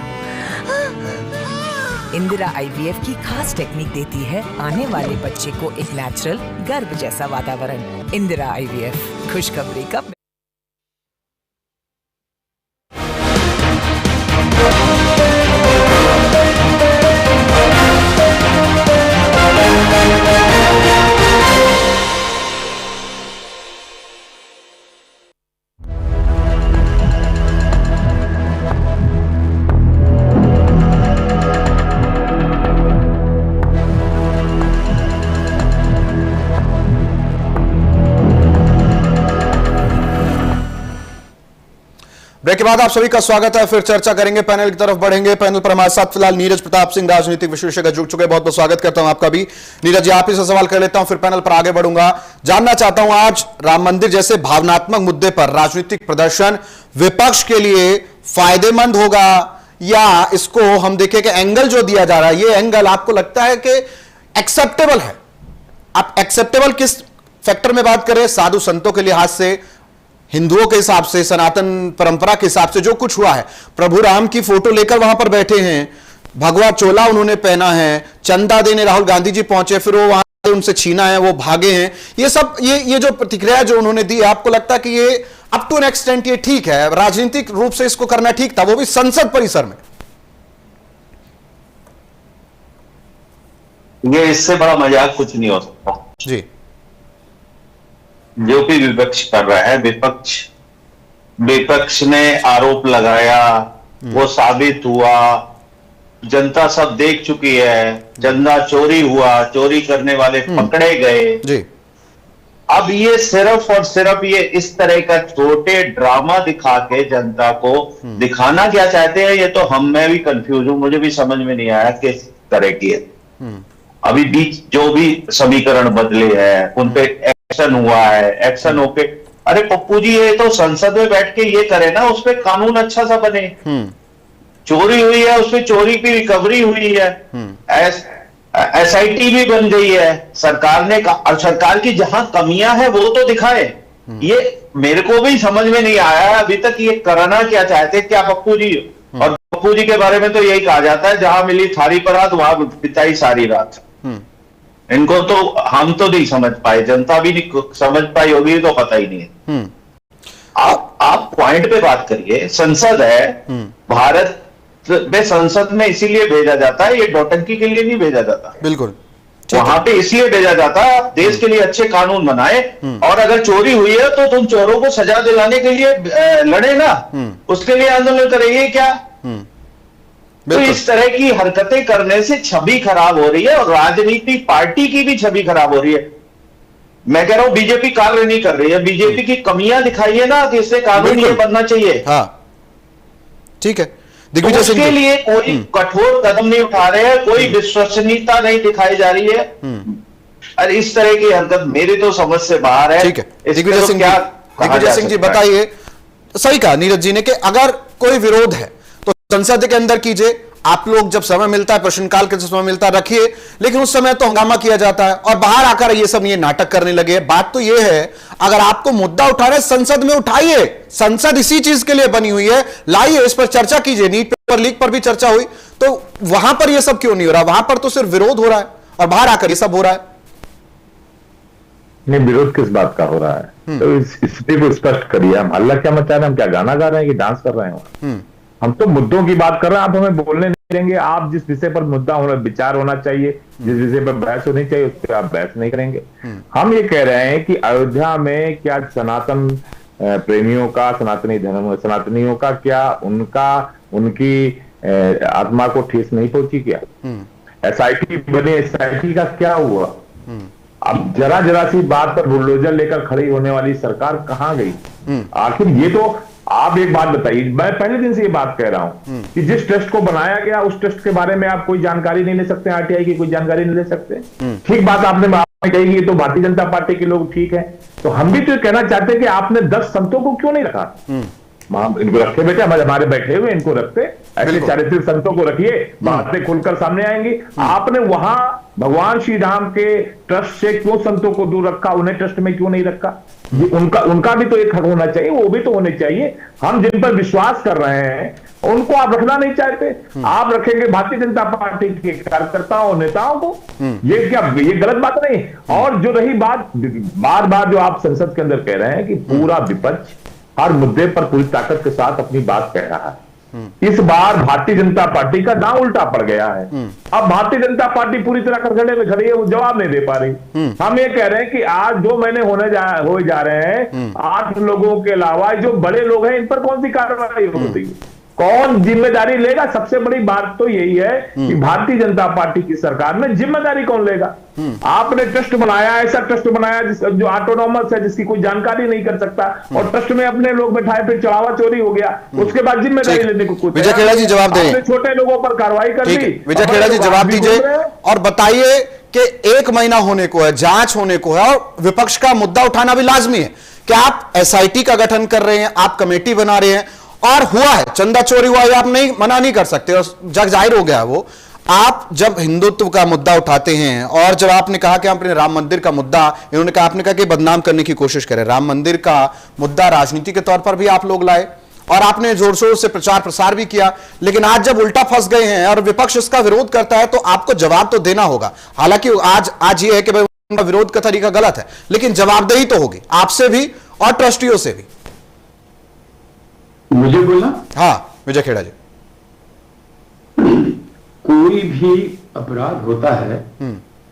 इंदिरा आईवीएफ की खास टेक्निक देती है आने वाले बच्चे को एक नेचुरल गर्भ जैसा वातावरण। इंदिरा आईवीएफ, खुशखबरी का। ब्रेक के बाद आप सभी का स्वागत है। फिर चर्चा करेंगे, पैनल की तरफ बढ़ेंगे। पैनल पर हमारे साथ फिलहाल नीरज प्रताप सिंह, राजनीतिक विशेषज्ञ, जुड़ चुके हैं। बहुत बहुत स्वागत करता हूं आपका भी। नीरज जी, आप ही से सवाल कर लेता हूं, फिर पैनल पर आगे बढ़ूंगा। जानना चाहता हूं, आज राम मंदिर जैसे भावनात्मक मुद्दे पर राजनीतिक प्रदर्शन विपक्ष के लिए फायदेमंद होगा, या इसको हम देखें कि एंगल जो दिया जा रहा है, ये एंगल आपको लगता है कि एक्सेप्टेबल है? आप एक्सेप्टेबल किस फैक्टर में बात करें? साधु संतों के लिहाज से, हिंदुओं के हिसाब से, सनातन परंपरा के हिसाब से जो कुछ हुआ है, प्रभु राम की फोटो लेकर वहां पर बैठे हैं, भगवा चोला उन्होंने पहना है, चंदा देने राहुल गांधी जी पहुंचे, फिर वो वहां से उनसे छीना है, वो भागे हैं, ये सब ये जो प्रतिक्रिया जो उन्होंने दी, आपको लगता है कि ये अप टू एन एक्सटेंट ये ठीक है, राजनीतिक रूप से इसको करना ठीक था, वो भी संसद परिसर में? ये इससे बड़ा मजाक कुछ नहीं हो सकता जी। जो भी विपक्ष कर रहा है, विपक्ष ने आरोप लगाया, वो साबित हुआ, जनता सब देख चुकी है, चंदा चोरी हुआ, चोरी करने वाले पकड़े गए जी। अब ये सिर्फ और सिर्फ ये इस तरह का छोटे ड्रामा दिखा के जनता को दिखाना क्या चाहते हैं, ये तो मैं भी कंफ्यूज हूं, मुझे भी समझ में नहीं आया किस तरह की है। अभी बीच जो भी समीकरण बदले हैं, उन पे एक्शन हुआ है, एक्शन होके, अरे पप्पू जी ये तो संसद में बैठ के ये करे ना, उस पे कानून अच्छा सा बने। चोरी हुई है, उस पे चोरी की रिकवरी हुई है, एसआईटी भी बन गई है, सरकार ने सरकार की जहां कमियां हैं वो तो दिखाए। ये मेरे को भी समझ में नहीं आया अभी तक ये करना क्या चाहते क्या पप्पू जी। और पप्पू जी के बारे में तो यही कहा जाता है, जहां मिली थारी परात वहां बिताई सारी रात। इनको तो हम तो नहीं समझ पाए, जनता भी नहीं समझ पाई होगी, तो पता ही नहीं है। आप पॉइंट पे बात करिए। संसद है, भारत में संसद में इसीलिए भेजा जाता है, ये नौटंकी के लिए नहीं भेजा जाता। बिल्कुल वहां पे इसलिए भेजा जाता है, देश के लिए अच्छे कानून बनाए, और अगर चोरी हुई है तो तुम चोरों को सजा दिलाने के लिए लड़े ना, उसके लिए आंदोलन करेंगे क्या? तो इस तरह की हरकतें करने से छवि खराब हो रही है, और राजनीतिक पार्टी की भी छवि खराब हो रही है। मैं कह रहा हूं बीजेपी कार्य नहीं कर रही है, बीजेपी की कमियां दिखाइए ना कि इससे कानून ये बनना चाहिए। हाँ ठीक है, तो उसके लिए कोई कठोर कदम नहीं उठा रहे हैं, कोई विश्वसनीयता नहीं दिखाई जा रही है। और इस तरह की हरकत मेरी तो समझ से बाहर है। ठीक है, दिग्विजय सिंह जी बताइए, सही कहा नीरज जी ने कि अगर कोई विरोध है तो संसद के अंदर कीजिए, आप लोग जब समय मिलता है, प्रश्नकाल के समय मिलता है रखिए, लेकिन उस समय तो हंगामा किया जाता है और बाहर आकर ये सब ये नाटक करने लगे। बात तो ये है, अगर आपको मुद्दा उठाना है संसद में उठाइए, संसद इसी चीज के लिए बनी हुई है, लाइए, इस पर चर्चा कीजिए। नीट पेपर लीक पर भी चर्चा हुई, तो वहां पर यह सब क्यों नहीं हो रहा? वहां पर तो सिर्फ विरोध हो रहा है और बाहर आकर यह सब हो रहा है। नहीं, विरोध किस बात का हो रहा है? तो इसलिए को स्पष्ट करिए, हम हल्ला क्या मचा रहे हैं? हम क्या गाना गा रहे हैं कि डांस कर रहे हैं? हम तो मुद्दों की बात कर रहे हैं, आप हमें बोलने नहीं देंगे। आप जिस विषय पर मुद्दा होना, विचार होना चाहिए, जिस विषय पर बहस होनी चाहिए, उस पर आप बहस नहीं करेंगे। हम ये कह रहे हैं कि अयोध्या में क्या सनातन प्रेमियों का, सनातनी धर्म, सनातनियों का क्या उनकी आत्मा को ठेस नहीं पहुंची? क्या एसआईटी बने, एसआईटी का क्या हुआ? अब जरा जरा सी बात पर बुलडोजर लेकर खड़ी होने वाली सरकार कहां गई? आखिर ये तो आप एक बात बताइए, मैं पहले दिन से ये बात कह रहा हूं कि जिस ट्रस्ट को बनाया गया उस ट्रस्ट के बारे में आप कोई जानकारी नहीं ले सकते, आरटीआई की कोई जानकारी नहीं ले सकते। ठीक बात आपने कही कि तो भारतीय जनता पार्टी के लोग ठीक है, तो हम भी तो कहना चाहते हैं कि आपने 10 संतों को क्यों नहीं रखा? इनको रखे बेटे, हमारे बैठे हुए इनको रखते, ऐसे चारित्रिक संतों को रखिए, बातें खुलकर सामने आएंगी। आपने वहां भगवान श्री राम के ट्रस्ट से क्यों संतों को दूर रखा? उन्हें ट्रस्ट में क्यों नहीं रखा? ये उनका भी तो एक हक होना चाहिए, वो भी तो होने चाहिए। हम जिन पर विश्वास कर रहे हैं उनको आप रखना नहीं चाहते, आप रखेंगे भारतीय जनता पार्टी के कार्यकर्ताओं, नेताओं को। ये गलत बात नहीं। और जो रही बात, बार बार जो आप संसद के अंदर कह रहे हैं कि पूरा विपक्ष हर मुद्दे पर पूरी ताकत के साथ अपनी बात कह रहा है, इस बार भारतीय जनता पार्टी का दांव उल्टा पड़ गया है। अब भारतीय जनता पार्टी पूरी तरह कटघरे में खड़ी है, वो जवाब नहीं दे पा रही। हम ये कह रहे हैं कि आज जो मैंने हो जा रहे हैं 8 लोगों के अलावा जो बड़े लोग हैं, इन पर कौन सी कार्रवाई होती है? कौन जिम्मेदारी लेगा? सबसे बड़ी बात तो यही है कि भारतीय जनता पार्टी की सरकार में जिम्मेदारी कौन लेगा? आपने ट्रस्ट बनाया, ऐसा ट्रस्ट बनाया जो ऑटोनॉमस है, जिसकी कोई जानकारी नहीं कर सकता, और ट्रस्ट में अपने लोग बैठाए, फिर चढ़ावा चोरी हो गया, उसके बाद जिम्मेदारी लेने को कुछ। विजय खेड़ा जी जवाब दें, छोटे लोगों पर कार्रवाई कर दी। विजय खेड़ा जी जवाब दीजिए और बताइए कि 1 महीना होने को है, जांच होने को है और विपक्ष का मुद्दा उठाना भी लाजमी है कि आप एसआईटी का गठन कर रहे हैं, आप कमेटी बना रहे हैं और हुआ है, चंदा चोरी हुआ है, आप नहीं मना नहीं कर सकते और जग जाहिर हो गया वो। आप जब हिंदुत्व का मुद्दा उठाते हैं और जब आपने कहा कि आपने राम मंदिर का मुद्दा, इन्होंने कहा, आपने कहा कि बदनाम करने की कोशिश करें, राम मंदिर का मुद्दा राजनीति के तौर पर भी आप लोग लाए और आपने जोर शोर से प्रचार प्रसार भी किया, लेकिन आज जब उल्टा फंस गए हैं और विपक्ष इसका विरोध करता है तो आपको जवाब तो देना होगा। हालांकि आज ये है कि भाई उनका विरोध का तरीका गलत है, लेकिन जवाबदेही तो होगी आपसे भी और ट्रस्टियों से भी। मुझे बोला? हाँ विजय खेड़ा जी। कोई भी अपराध होता है,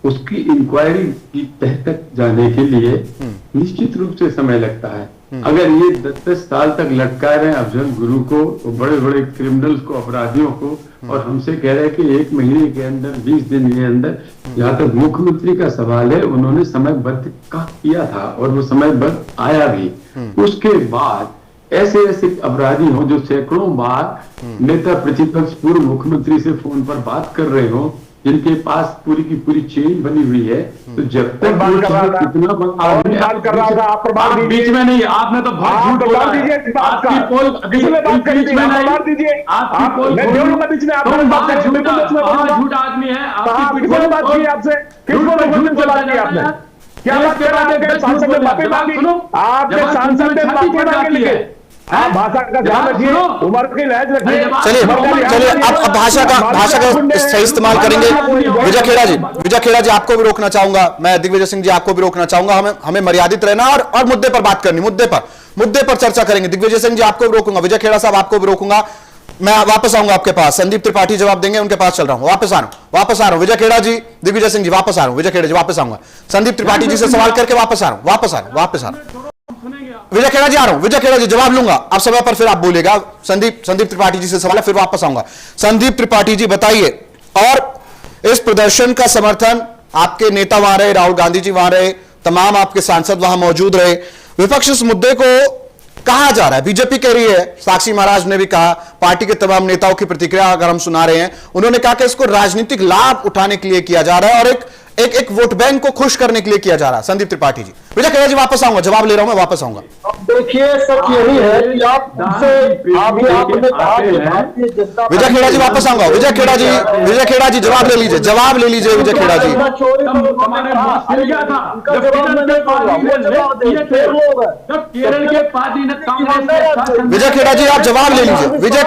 उसकी इंक्वायरी की तह तक जाने के लिए निश्चित रूप से समय लगता है। अगर ये 10-10 साल तक लटका रहे हैं अफजल गुरु को, बड़े बड़े क्रिमिनल्स को, अपराधियों को, और हमसे कह रहे हैं कि 1 महीने के अंदर, 20 दिन के अंदर, जहां तक मुख्यमंत्री का सवाल है, उन्होंने समयबद्ध किया था और वो समयबद्ध आया भी। उसके बाद ऐसे अपराधी हो जो सैकड़ों बार नेता प्रतिपक्ष पूर्व मुख्यमंत्री से फोन पर बात कर रहे हो, जिनके पास पूरी की पूरी चेन बनी हुई है, तो जब तक इतना आप बीच में नहीं, आपने तो बहुत झूठ बोला है। आपकी पोल बीच में नहीं, आपकी पोल झूठ आदमी है, आपकी बात की आपसे क्या बात कर रहे हैं? सांसद ने माफी मांगी, आपने सांसद ने माफी मांगी है। आप भाषा का ध्यान रखिए, उम्र की लहज रखिए। चलिए अब भाषा का सही इस्तेमाल करेंगे। विजय खेड़ा जी आपको भी रोकना चाहूंगा, मैं दिग्विजय सिंह जी आपको भी रोकना चाहूंगा। हमें मर्यादित रहना और मुद्दे पर बात करनी, मुद्दे पर चर्चा करेंगे। दिग्विजय सिंह जी आपको भी रोकूंगा, विजय खेड़ा साहब आपको भी रोकूंगा। मैं वापस आऊंगा आपके पास, संदीप त्रिपाठी जवाब देंगे, उनके पास चल रहा हूं। वापस आ रहा हूं विजय खेड़ा जी, दिग्विजय सिंह जी वापस आ रहा हूं, विजय खेड़ा जी वापस आऊंगा, संदीप त्रिपाठी जी से सवाल करके वापस आ रहा हूं। विजय खेड़ा जी आ रहा हूं, विजय खेड़ा जी जवाब लूंगा, आप समय पर फिर आप बोलेगा। संदीप त्रिपाठी जी से सवाल है, फिर वापस आऊंगा। संदीप त्रिपाठी जी बताइए, और इस प्रदर्शन का समर्थन आपके नेता वहां रहे, राहुल गांधी जी वहां रहे, तमाम आपके सांसद वहां मौजूद रहे, विपक्ष इस मुद्दे को कहा जा रहा है, बीजेपी कह रही है, साक्षी महाराज ने भी कहा, पार्टी के तमाम नेताओं की प्रतिक्रिया अगर हम सुना रहे हैं, उन्होंने कहा कि इसको राजनीतिक लाभ उठाने के लिए किया जा रहा है और एक वोट बैंक को खुश करने के लिए किया जा रहा है। संदीप त्रिपाठी जी, विजय खेड़ा जी वापस आऊंगा, जवाब ले रहा हूं मैं, वापस आऊंगा। देखिए सच यही है कि आपसे आपने कहा कि भारतीय जनता विजय खेड़ा जी वापस आऊंगा। विजय खेड़ा जी जवाब ले लीजिए, जवाब ले लीजिए विजय खेड़ा जी। केरल के पार्टी ने कांग्रेस विजय खेड़ा जी आप जवाब ले लीजिए। विजय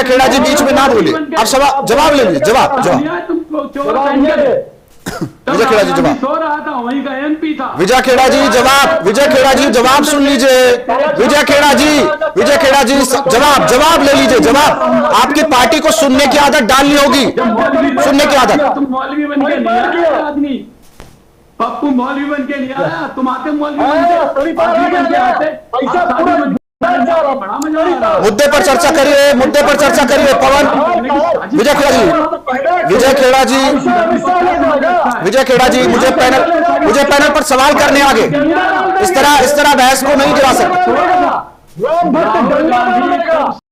खेड़ा जी बीच में ना बोलिए, आप जवाब ले लीजिए। जवाब विजय खेड़ा जी जवाब सो रहा था, वहीं का एमपी था। विजय खेड़ा जी जवाब सुन लीजिए। विजय खेड़ा जी जवाब ले लीजिए। जवाब, आपकी पार्टी को सुनने की आदत डालनी होगी, सुनने की आदत। तुम मौलवी बन के नहीं आया आदमी, पप्पू मौलवी बन के नहीं आया, तुम आते मौलवी बन के आते। मुद्दे पर चर्चा करिए पवन। विजय खेड़ा जी मुझे पैनल पर सवाल करने आगे। इस तरह बहस को नहीं गिरा सकते।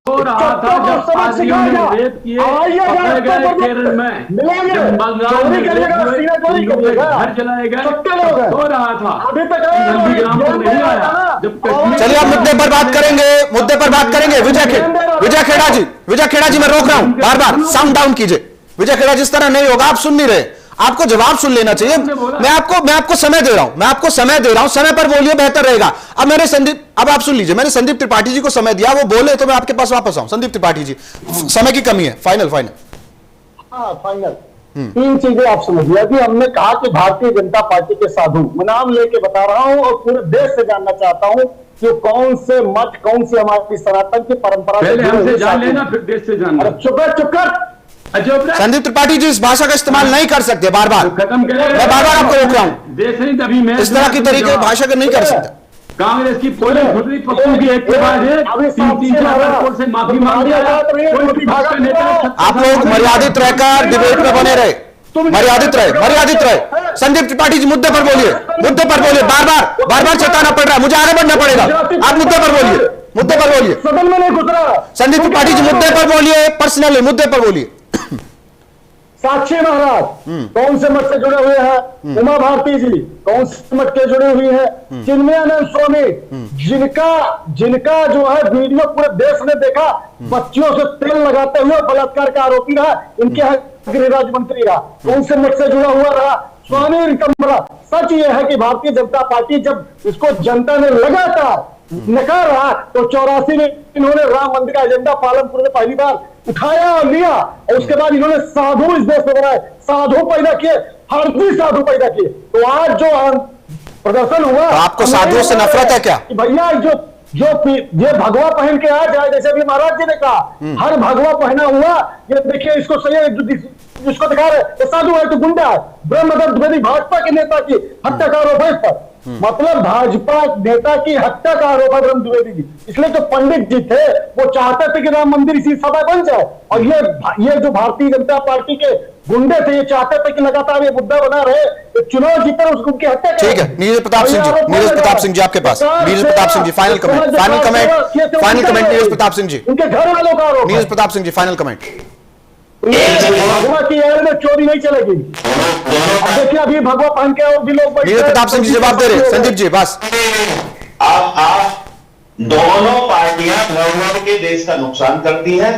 हो रहा था जब पार्टियों ने रेप किए, पकड़े गए केरल में, जब बंगाल में घर जलाए गए, हो रहा था। नंदीग्राम को नहीं आया। चलिए आप मुद्दे पर बात करेंगे। विजय खेड़ा जी मैं रोक रहा हूं, बार साउंड डाउन कीजिए। विजय खेड़ा जी इस तरह नहीं होगा, आप सुन नहीं रहे, आपको जवाब सुन लेना चाहिए। मैं आपको समय दे रहा हूं, समय पर बोलिए, बेहतर रहेगा। अब आप सुन लीजिए, मैंने संदीप त्रिपाठी जी को समय दिया, वो बोले तो मैं आपके पास वापस आऊं। संदीप त्रिपाठी जी, समय की कमी है, फाइनल। हाँ फाइनल। 3 चीजें आप समझिए। अभी हमने कहा कि भारतीय जनता पार्टी के साधु, मैं नाम लेके बता रहा हूं और पूरे देश से जानना चाहता हूं कि कौन से मठ, कौन सी हमारी सनातन की परंपरा से जान लेना, फिर देश से जानना। चुप कर। संदीप त्रिपाठी जी इस भाषा का इस्तेमाल नहीं कर सकते, बार बार मैं बार आपको रोक रहा हूं। इस तरह की तरीके भाषा का नहीं कर सकते। कांग्रेस की पोलिंग खुदरी पप्पू की एक के बाद एक 3-4 कोर्ट से माफी मांग दिया। आप लोग मर्यादित रहकर डिबेट में बने रहे, मर्यादित रहे। संदीप त्रिपाठी जी मुद्दे पर बोलिए। बार चेताना पड़ रहा है, मुझे आगे बढ़ना पड़ेगा। आप मुद्दे पर बोलिए। सदन में नहीं घुस रहा। संदीप त्रिपाठी जी मुद्दे पर बोलिए, पर्सनली मुद्दे पर बोलिए। साक्षी महाराज कौन से मठ से जुड़े हुए हैं? उमा भारती जी कौन से मठ के जुड़े हुई है? चिन्मयानंद स्वामी, जिनका जो है वीडियो पूरे देश ने देखा, बच्चियों से तेल लगाते हुए बलात्कार का आरोपी रहा, इनके यहाँ गृह राज्य मंत्री रहा, कौन से मठ से जुड़ा हुआ रहा? स्वामी रिकम्बरा। सच ये है कि भारतीय जनता पार्टी जब इसको जनता ने लगातार नकार रहा तो 84 में इन्होंने राम मंदिर का एजेंडा पालनपुर में पहली बार उठाया और लिया, और उसके बाद इन्होंने साधु इस देश में बनाए, साधु पैदा किए, फर्जी साधु पैदा किए। तो आज जो प्रदर्शन हुआ, तो आपको साधुओं से नफरत है क्या? भैया जो ये भगवा पहन के आ जाए, जैसे अभी महाराज जी ने कहा, हर भगवा पहना हुआ, ये देखिए इसको सही जिसको दिखा रहे तो साधु है, तो गुंडा है। ब्रह्मदत्त द्विवेदी भाजपा के नेता की हत्या का आरोप है इस पर, मतलब भाजपा नेता की हत्या का आरोप है ब्रह्म द्विवेदी जी। इसलिए जो पंडित जी थे वो चाहते थे कि राम मंदिर इसी समय बन जाए, और ये जो भारतीय जनता पार्टी के गुंडे थे, ये चाहते थे कि लगातार ये मुद्दा बना रहे, तो चुनाव जीतकर उनकी हत्या। ठीक है, नीरज प्रताप सिंह जी आपके पास। Neeraj Pratap Singh ji final comment. नीरज प्रताप सिंह जी, उनके घर वालों का आरोप। Neeraj Pratap Singh ji final comment. भगवा की एयर में चोरी नहीं चलेगी। देखिए अभी भगवा पहन के और भी लोग, नीरज प्रताप सिंह जी जवाब दे रहे। संदीप जी बस। आप दोनों पार्टियां गौ के देश का नुकसान करती है।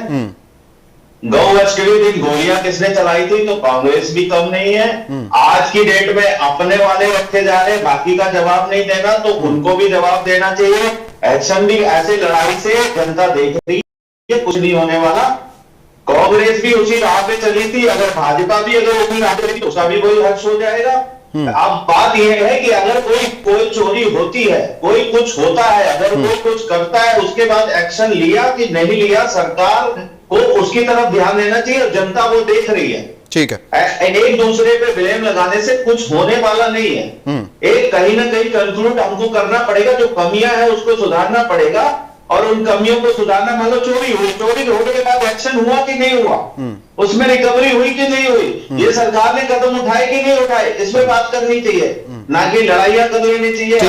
गौवंश के दिन गोलियां किसने चलाई थी? तो कांग्रेस भी कम नहीं है। आज की डेट में अपने वाले रखे जा रहे, बाकी का जवाब नहीं देना, तो उनको भी जवाब देना चाहिए। एक्शन भी ऐसे लड़ाई से जनता देख रही है, कुछ नहीं होने वाला। कांग्रेस भी उसी राह पे चली थी, अगर भाजपा भी अगर उसी राह पे थी तो उसका भी कोई हर्ष हो जाएगा। अब बात यह है कि अगर कोई चोरी होती है, कोई कुछ होता है, अगर कोई कुछ करता है, उसके बाद एक्शन लिया कि नहीं लिया, सरकार को उसकी तरफ ध्यान देना चाहिए। जनता वो देख रही है। ठीक है, एक दूसरे पे ब्लेम लगाने से कुछ होने वाला नहीं है। एक कहीं ना कहीं कंक्लूड हमको करना पड़ेगा, जो कमियां हैं उसको सुधारना पड़ेगा, और उन कमियों को सुधारना। मान लो चोरी होने के बाद एक्शन हुआ कि नहीं हुआ, उसमें रिकवरी हुई कि नहीं हुई, ये सरकार ने कदम उठाए कि नहीं उठाए, इसमें बात करनी चाहिए, ना कि लड़ाइयां कर लेनी चाहिए।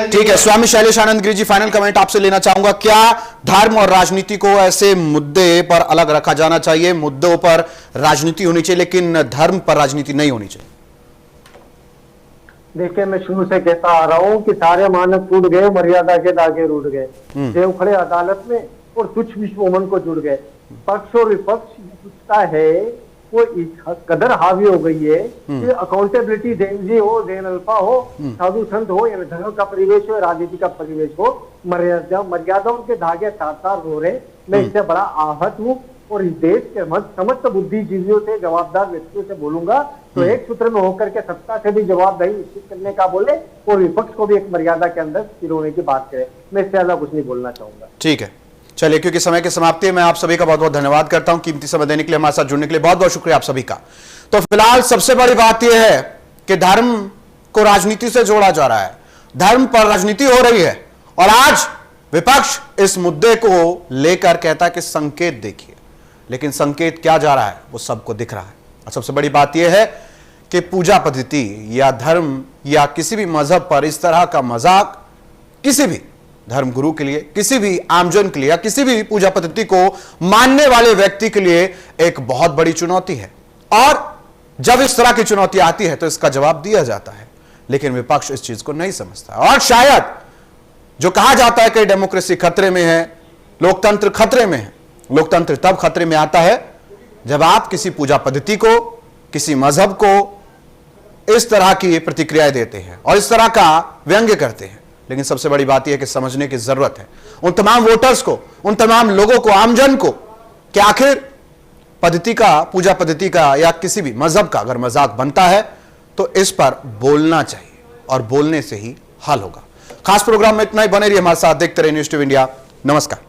ठीक है, स्वामी शैलेश आनंद गिरी जी फाइनल कमेंट आपसे लेना चाहूंगा। क्या धर्म और राजनीति को ऐसे मुद्दे पर अलग रखा जाना चाहिए? मुद्दों पर राजनीति होनी चाहिए, लेकिन धर्म पर राजनीति नहीं होनी चाहिए। देखिए, मैं शुरू से कहता आ रहा हूँ कि सारे मानक टूट गए, मर्यादा के धागे रूट गए, देव खड़े अदालत में और तुच्छ विश्वमन को जुड़ गए। पक्ष और विपक्ष पूछता है वो इस कदर हावी हो गई है कि अकाउंटेबिलिटी जी हो, देन अल्फा हो, साधु संत हो, या धर्म का परिवेश हो, राजनीति का परिवेश हो, मर्यादाओं के धागे तार तार हो रहे। मैं इससे बड़ा आहत हूँ और इस देश के समस्त बुद्धिजीवियों से, जवाबदार व्यक्तियों से बोलूंगा तो एक सूत्र में होकर के सत्ता से भी जवाबदारी निश्चित करने का बोले और विपक्ष को भी एक मर्यादा के अंदर स्थिर होने की बात करे। मैं इससे ज्यादा कुछ नहीं बोलना चाहूंगा। ठीक है, चलिए, क्योंकि समय की समाप्ति है, मैं आप सभी का बहुत बहुत धन्यवाद करता हूं। कीमती समय देने के लिए, हमारे साथ जुड़ने के लिए बहुत बहुत शुक्रिया आप सभी का। तो फिलहाल सबसे बड़ी बात यह है कि धर्म को राजनीति से जोड़ा जा रहा है, धर्म पर राजनीति हो रही है और आज विपक्ष इस मुद्दे को लेकर कहता है कि संकेत देखिए, लेकिन संकेत क्या जा रहा है वो सबको दिख रहा है। और सबसे बड़ी बात यह है कि पूजा पद्धति या धर्म या किसी भी मजहब पर इस तरह का मजाक किसी भी धर्म गुरु के लिए, किसी भी आमजन के लिए या किसी भी पूजा पद्धति को मानने वाले व्यक्ति के लिए एक बहुत बड़ी चुनौती है। और जब इस तरह की चुनौती आती है तो इसका जवाब दिया जाता है, लेकिन विपक्ष इस चीज को नहीं समझता। और शायद जो कहा जाता है कि डेमोक्रेसी खतरे में है, लोकतंत्र खतरे में है, लोकतंत्र तब खतरे में आता है जब आप किसी पूजा पद्धति को, किसी मजहब को इस तरह की प्रतिक्रियाएं देते हैं और इस तरह का व्यंग्य करते हैं। लेकिन सबसे बड़ी बात यह है कि समझने की जरूरत है उन तमाम वोटर्स को, उन तमाम लोगों को, आमजन को, कि आखिर पद्धति का, पूजा पद्धति का या किसी भी मजहब का अगर मजाक बनता है तो इस पर बोलना चाहिए और बोलने से ही हल होगा। खास प्रोग्राम में इतना ही, बने रहिए हमारे साथ, देखते रहिए न्यूज़ 2 इंडिया। नमस्कार।